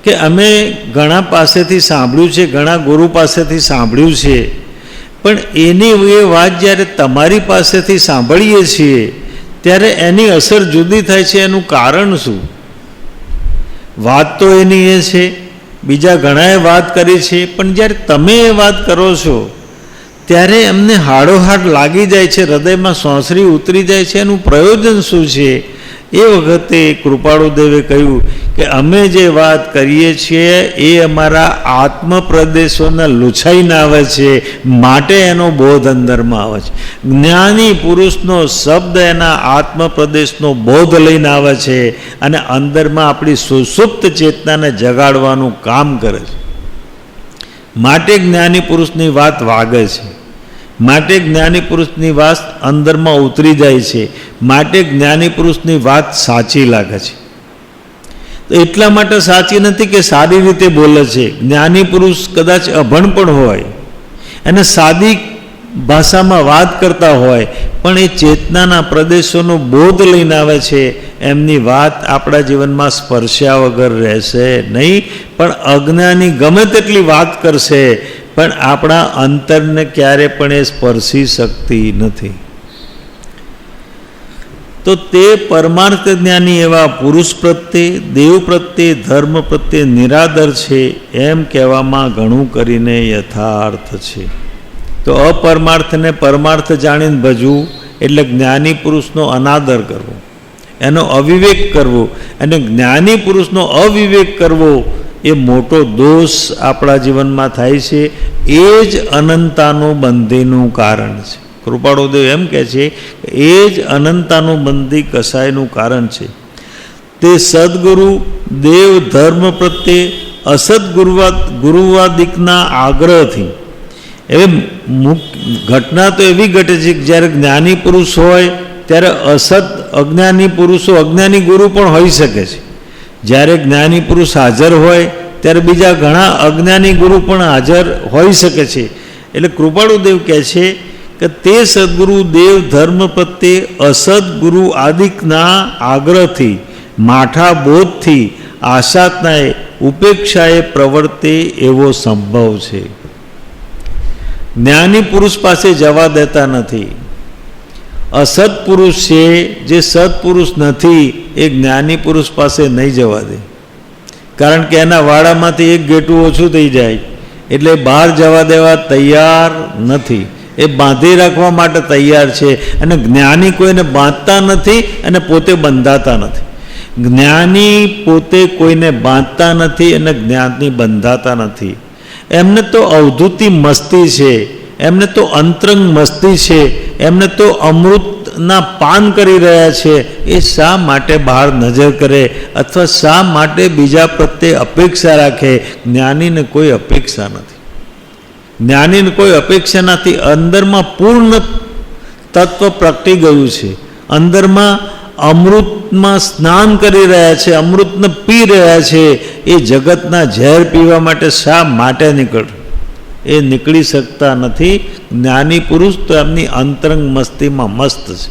A: કે અમે ઘણા પાસેથી સાંભળ્યું છે, ઘણા ગુરુ પાસેથી સાંભળ્યું છે, પણ એની એ વાત જ્યારે તમારી પાસેથી સાંભળીએ છીએ ત્યારે એની અસર જુદી થાય છે, એનું કારણ શું? વાત તો એની એ છે, બીજા ઘણાએ વાત કરી છે, પણ જ્યારે તમે એ વાત કરો છો ત્યારે એમને હાડોહાડ લાગી જાય છે, હૃદયમાં સોંસરી ઉતરી જાય છે. એનું પ્રયોજન શું છે? એ વખતે કૃપાળુદેવે કહ્યું કે અમે જે વાત કરીએ છીએ એ અમારા આત્મપ્રદેશોને લૂછાઈને આવે છે, માટે એનો બોધ અંદરમાં આવે છે. જ્ઞાની પુરુષનો શબ્દ એના આત્મપ્રદેશનો બોધ લઈને આવે છે અને અંદરમાં આપણી સુષુપ્ત ચેતનાને જગાડવાનું કામ કરે છે. માટે જ્ઞાની પુરુષની વાત વાગે છે, માટે જ્ઞાની પુરુષની વાત અંદરમાં ઉતરી જાય છે, માટે જ્ઞાની પુરુષની વાત સાચી લાગે છે. તો એટલા માટે સાચી નથી કે સારી રીતે બોલે છે. જ્ઞાની પુરુષ કદાચ અભણ પણ હોય અને સાદી ભાષામાં વાત કરતા હોય, પણ એ ચેતનાના પ્રદેશોનો બોધ લઈને આવે છે. એમની વાત આપણા જીવનમાં સ્પર્શ્યા વગર રહેશે નહીં, પણ અજ્ઞાની ગમે તેટલી વાત કરશે પણ આપણા અંતરને ક્યારે પણ એ સ્પર્શી શકતી નથી. તો તે પરમાર્થ જ્ઞાની એવા પુરુષ પ્રત્યે, દેવ પ્રત્યે, ધર્મ પ્રત્યે નિરાદર છે એમ કહેવામાં ઘણું કરીને યથાર્થ છે. તો અપરમાર્થને પરમાર્થ જાણીને ભજવું એટલે જ્ઞાની પુરુષનો અનાદર કરવો, એનો અવિવેક કરવો, અને જ્ઞાની પુરુષનો અવિવેક કરવો એ મોટો દોષ આપણા જીવનમાં થાય છે. એ જ અનંતાનુબંધીનું કારણ છે. કૃપાળુદેવ એમ કહે છે કે એ જ અનંતાનુબંધી કસાયનું કારણ છે. તે સદગુરુ, દેવ, ધર્મ પ્રત્યે અસદ ગુરુવાદિકના આગ્રહથી, હવે ઘટના તો એવી ઘટે છે કે જ્યારે જ્ઞાની પુરુષ હોય ત્યારે અસત અજ્ઞાની પુરુષો, અજ્ઞાની ગુરુ પણ હોઈ શકે છે. જ્યારે જ્ઞાની પુરુષ હાજર હોય ત્યારે બીજા ઘણા અજ્ઞાની ગુરુ પણ હાજર હોઈ શકે છે. એટલે કૃપાળુદેવ કહે છે કે તે સદગુરુ, દેવ, ધર્મ પ્રત્યે અસદ ગુરુ આદિકના આગ્રહથી, માઠા બોધથી, આશાતનાએ, ઉપેક્ષાએ પ્રવર્તે એવો સંભવ છે. જ્ઞાની પુરુષ પાસે જવા દેતા નથી. અસત્પુરુષ છે, જે સત્પુરુષ નથી, એ જ્ઞાની પુરુષ પાસે નહીં જવા દે. કારણ કે એના વાડામાંથી એક ગેટું ઓછું થઈ જાય એટલે બહાર જવા દેવા તૈયાર નથી. એ બાંધી રાખવા માટે તૈયાર છે. અને જ્ઞાની કોઈને બાંધતા નથી અને પોતે બંધાતા નથી. જ્ઞાની પોતે કોઈને બાંધતા નથી અને જ્ઞાની બંધાતા નથી. એમને તો અવધૂતી મસ્તી છે, એમને તો અંતરંગ મસ્તી છે, એમને તો અમૃતના પાન કરી રહ્યા છે. એ શા માટે બહાર નજર કરે અથવા શા માટે બીજા પ્રત્યે અપેક્ષા રાખે? જ્ઞાનીને કોઈ અપેક્ષા નથી. જ્ઞાનીને કોઈ અપેક્ષા નથી. અંદરમાં પૂર્ણ તત્વ પ્રગટી ગયું છે. અંદરમાં અમૃતમાં સ્નાન કરી રહ્યા છે, અમૃતને પી રહ્યા છે. એ જગતના ઝેર પીવા માટે શા માટે નીકળ? એ નીકળી શકતા નથી. જ્ઞાની પુરુષ તો એમની અંતરંગ મસ્તીમાં મસ્ત છે.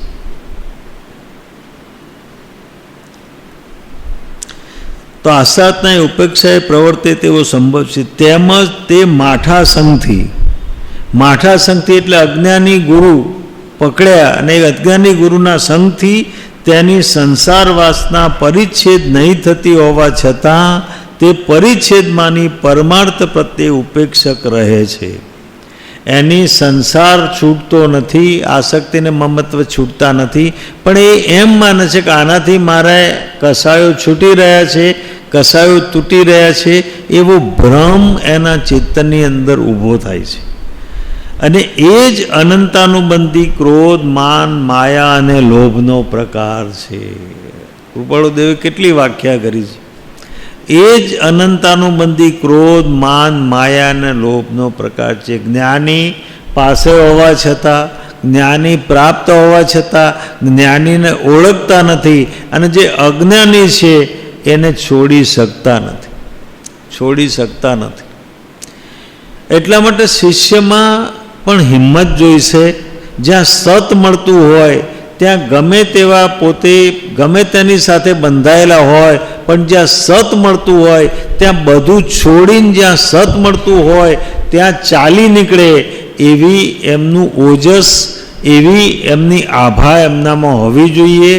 A: તો આશાતના ઉપેક્ષાએ પ્રવર્તે તેવો સંભવ છે. તેમજ તે માઠા સંઘથી એટલે અજ્ઞાની ગુરુ પકડ્યા અને અજ્ઞાની ગુરુના સંઘથી તેની સંસાર વાસના પરિચ્છેદ નહીં થતી હોવા છતાં તે પરિચ્છેદમાંની પરમાર્થ પ્રત્યે ઉપેક્ષક રહે છે. એની સંસાર છૂટતો નથી, આસક્તિને મમત્વ છૂટતા નથી, પણ એ એમ માને છે કે આનાથી મારા કસાયો છૂટી રહ્યા છે, કસાયો તૂટી રહ્યા છે, એવો ભ્રમ એના ચિત્તની અંદર ઊભો થાય છે. અને એ જ અનંતાનુબંધી ક્રોધ, માન, માયા અને લોભનો પ્રકાર છે. કૃપાળુદેવે કેટલી વ્યાખ્યા કરી છે. એ જ અનંતાનુબંધી ક્રોધ, માન, માયા અને લોભનો પ્રકાર છે. જ્ઞાની પાસે હોવા છતાં, જ્ઞાની પ્રાપ્ત હોવા છતાં જ્ઞાનીને ઓળખતા નથી, અને જે અજ્ઞાની છે એને છોડી શકતા નથી. એટલા માટે શિષ્યમાં પણ હિંમત જોઈશે. જ્યાં સત મળતું હોય ત્યાં ગમે તેવા પોતે ગમે તેની સાથે બંધાયેલા હોય, પણ જ્યાં સત મળતું હોય ત્યાં બધું છોડીને જ્યાં સત મળતું હોય ત્યાં ચાલી નીકળે એવી એમનું ઓજસ, એવી એમની આભા એમનામાં હોવી જોઈએ.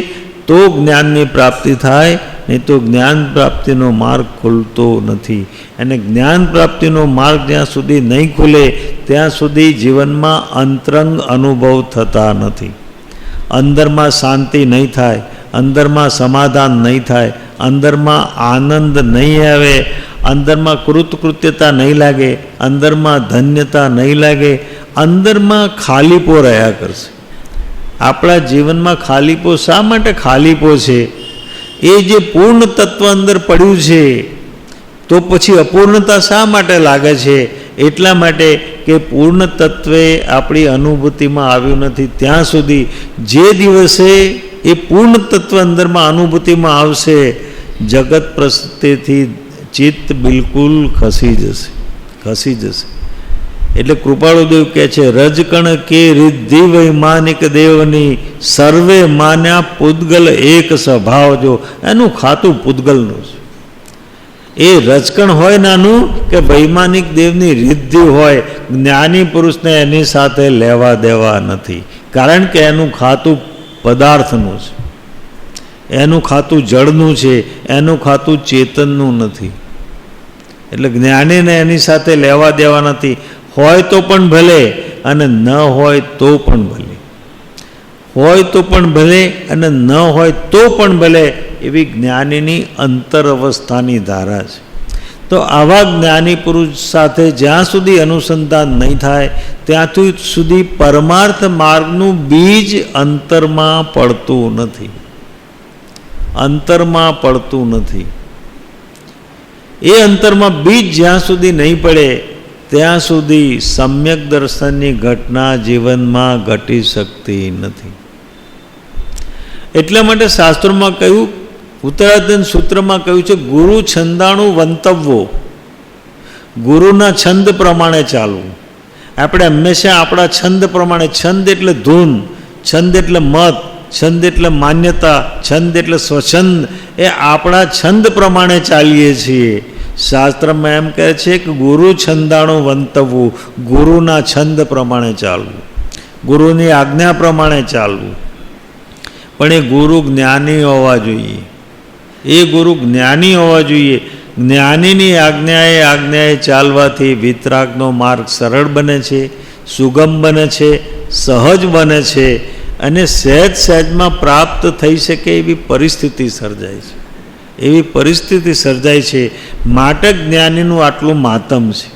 A: તો જ્ઞાનની પ્રાપ્તિ થાય, નહીં તો જ્ઞાન પ્રાપ્તિનો માર્ગ ખુલતો નથી. અને જ્ઞાન પ્રાપ્તિનો માર્ગ જ્યાં સુધી નહીં ખુલે ત્યાં સુધી જીવનમાં અંતરંગ અનુભવ થતા નથી. અંદરમાં શાંતિ નહીં થાય, અંદરમાં સમાધાન નહીં થાય, અંદરમાં આનંદ નહીં આવે, અંદરમાં કૃતકૃત્યતા નહીં લાગે, અંદરમાં ધન્યતા નહીં લાગે, અંદરમાં ખાલીપો રહ્યા કરશે. આપણા જીવનમાં ખાલીપો શા માટે ખાલીપો છે? એ જે પૂર્ણ તત્વ અંદર પડ્યું છે તો પછી અપૂર્ણતા શા માટે લાગે છે? એટલા માટે કે પૂર્ણ તત્વે આપણી અનુભૂતિમાં આવ્યું નથી. ત્યાં સુધી જે દિવસે એ પૂર્ણ તત્વ અંદરમાં અનુભૂતિમાં આવશે, જગત પ્રત્યેથી ચિત્ત બિલકુલ ખસી જશે. એટલે કૃપાળુદેવ કહે છે, રજકણ કે રિદ્ધિ વૈમાનિક દેવની સર્વે માન્યા પૂતગલ એક સ્વભાવ. જો એનું ખાતું પૂતગલનું છે. એ રજકણ હોય નાનું કે વૈમાનિક દેવની રિદ્ધિ હોય, જ્ઞાની પુરુષને એની સાથે લેવા દેવા નથી. કારણ કે એનું ખાતું પદાર્થનું છે, એનું ખાતું જળનું છે, એનું ખાતું ચેતનનું નથી. એટલે જ્ઞાનીને એની સાથે લેવા દેવા નથી. હોય તો પણ ભલે અને ન હોય તો પણ ભલે, હોય તો પણ ભલે અને ન હોય તો પણ ભલે, એવી જ્ઞાનીની અંતર અવસ્થાની ધારા છે. તો આવા જ્ઞાની પુરુષ સાથે જ્યાં સુધી અનુસંધાન નહીં થાય ત્યાં સુધી પરમાર્થ માર્ગનું બીજ અંતરમાં પડતું નથી. એ અંતરમાં બીજ જ્યાં સુધી નહીં પડે ત્યાં સુધી સમ્યક દર્શનની ઘટના જીવનમાં ઘટી શકતી નથી. એટલા માટે શાસ્ત્રોમાં કહ્યું, ઉત્તરાધન સૂત્રમાં કહ્યું છે, ગુરુ છંદાણું વંતવ્યો, ગુરુના છંદ પ્રમાણે ચાલવું. આપણે હંમેશા આપણા છંદ પ્રમાણે, છંદ એટલે ધૂન, છંદ એટલે મત, છંદ એટલે માન્યતા, છંદ એટલે સ્વછંદ, એ આપણા છંદ પ્રમાણે ચાલીએ છીએ. શાસ્ત્રમાં એમ કહે છે કે ગુરુ છંદાણું વંતવવું, ગુરુના છંદ પ્રમાણે ચાલવું, ગુરુની આજ્ઞા પ્રમાણે ચાલવું. પણ એ ગુરુ જ્ઞાની હોવા જોઈએ. એ ગુરુ જ્ઞાની હોવા જોઈએ. જ્ઞાનીની આજ્ઞાએ ચાલવાથી વિતરાગનો માર્ગ સરળ બને છે, સુગમ બને છે, સહજ બને છે અને સહેજમાં પ્રાપ્ત થઈ શકે એવી પરિસ્થિતિ સર્જાય છે. માટે જ્ઞાનીનું આટલું માતમ છે,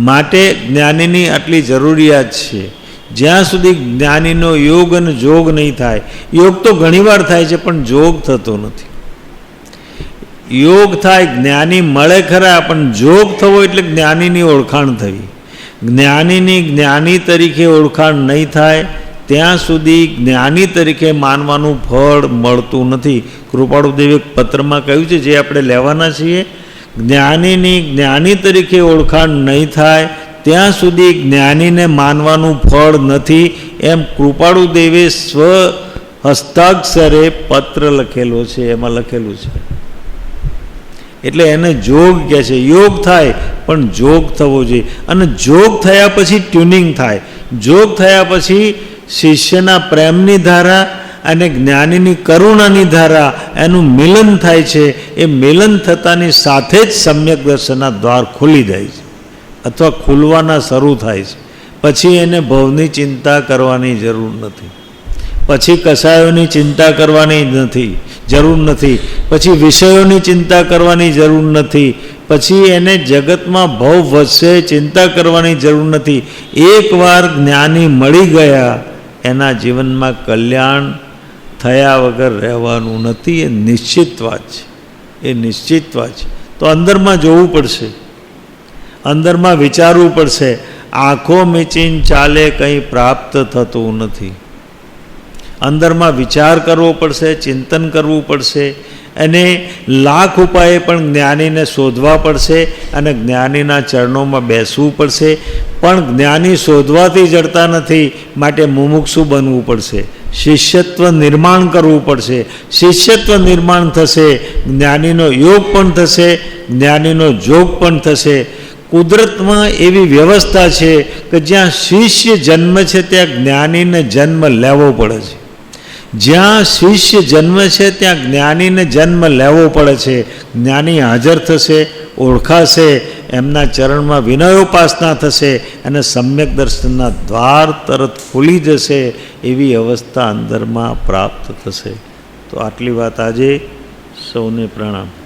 A: માટે જ્ઞાનીની આટલી જરૂરિયાત છે. જ્યાં સુધી જ્ઞાનીનો યોગ અને જોગ નહીં થાય, યોગ તો ઘણીવાર થાય છે પણ જોગ થતો નથી. યોગ થાય, જ્ઞાની મળે ખરા, પણ જોગ થવો એટલે જ્ઞાનીની ઓળખાણ થવી. જ્ઞાનીની જ્ઞાની તરીકે ઓળખાણ નહીં થાય ત્યાં સુધી જ્ઞાની તરીકે માનવાનું ફળ મળતું નથી. કૃપાળુદેવે પત્રમાં કહ્યું છે, જે આપણે લેવાના છીએ, જ્ઞાનીની જ્ઞાની તરીકે ઓળખાણ નહીં થાય ત્યાં સુધી જ્ઞાનીને માનવાનું ફળ નથી. એમ કૃપાળુદેવે સ્વ હસ્તાક્ષરે પત્ર લખેલો છે, એમાં લખેલું છે. એટલે એને જોગ કહે છે. યોગ થાય પણ જોગ થવો જોઈએ. અને જોગ થયા પછી ટ્યુનિંગ થાય. જોગ થયા પછી શિષ્યના પ્રેમની ધારા અને જ્ઞાનીની કરુણાની ધારા, એનું મિલન થાય છે. એ મિલન થતાની સાથે જ સમ્યક દર્શનના દ્વાર ખુલી જાય છે અથવા ખુલવાના શરૂ થાય છે. પછી એને ભવની ચિંતા કરવાની જરૂર નથી, પછી કસાયોની ચિંતા કરવાની જરૂર નથી, પછી વિષયોની ચિંતા કરવાની જરૂર નથી, પછી એને જગતમાં ભવ વધશે ચિંતા કરવાની જરૂર નથી. એકવાર જ્ઞાની મળી ગયા, એના જીવનમાં કલ્યાણ થયા વગર રહેવાનું નથી. એ નિશ્ચિત વાત છે. તો અંદરમાં જોવું પડશે, અંદરમાં વિચારવું પડશે. આંખો મીચીને ચાલે કંઈ પ્રાપ્ત થતું નથી. અંદરમાં વિચાર કરવો પડશે, ચિંતન કરવું પડશે અને લાખ ઉપાયે પણ જ્ઞાનીને શોધવા પડશે અને જ્ઞાનીના ચરણોમાં બેસવું પડશે. પણ જ્ઞાની શોધવાથી જડતા નથી, માટે મુમુક્ષુ બનવું પડશે. શિષ્યત્વ નિર્માણ કરવું પડશે. શિષ્યત્વ નિર્માણ થશે, જ્ઞાનીનો યોગ પણ થશે, જ્ઞાનીનો જોગ પણ થશે. કુદરતમાં એવી વ્યવસ્થા છે કે જ્યાં શિષ્ય જન્મ છે ત્યાં જ્ઞાનીને જન્મ લેવો પડે છે. જ્યાં શિષ્ય જન્મ છે ત્યાં જ્ઞાનીને જન્મ લેવો પડે છે. જ્ઞાની હાજર થશે, ઓળખાશે, એમના ચરણમાં વિનયોપાસના થશે અને સમ્યક દર્શનના દ્વાર તરત ખુલી જશે. એવી અવસ્થા અંદરમાં પ્રાપ્ત થશે. તો આટલી વાત આજે. સૌને પ્રણામ.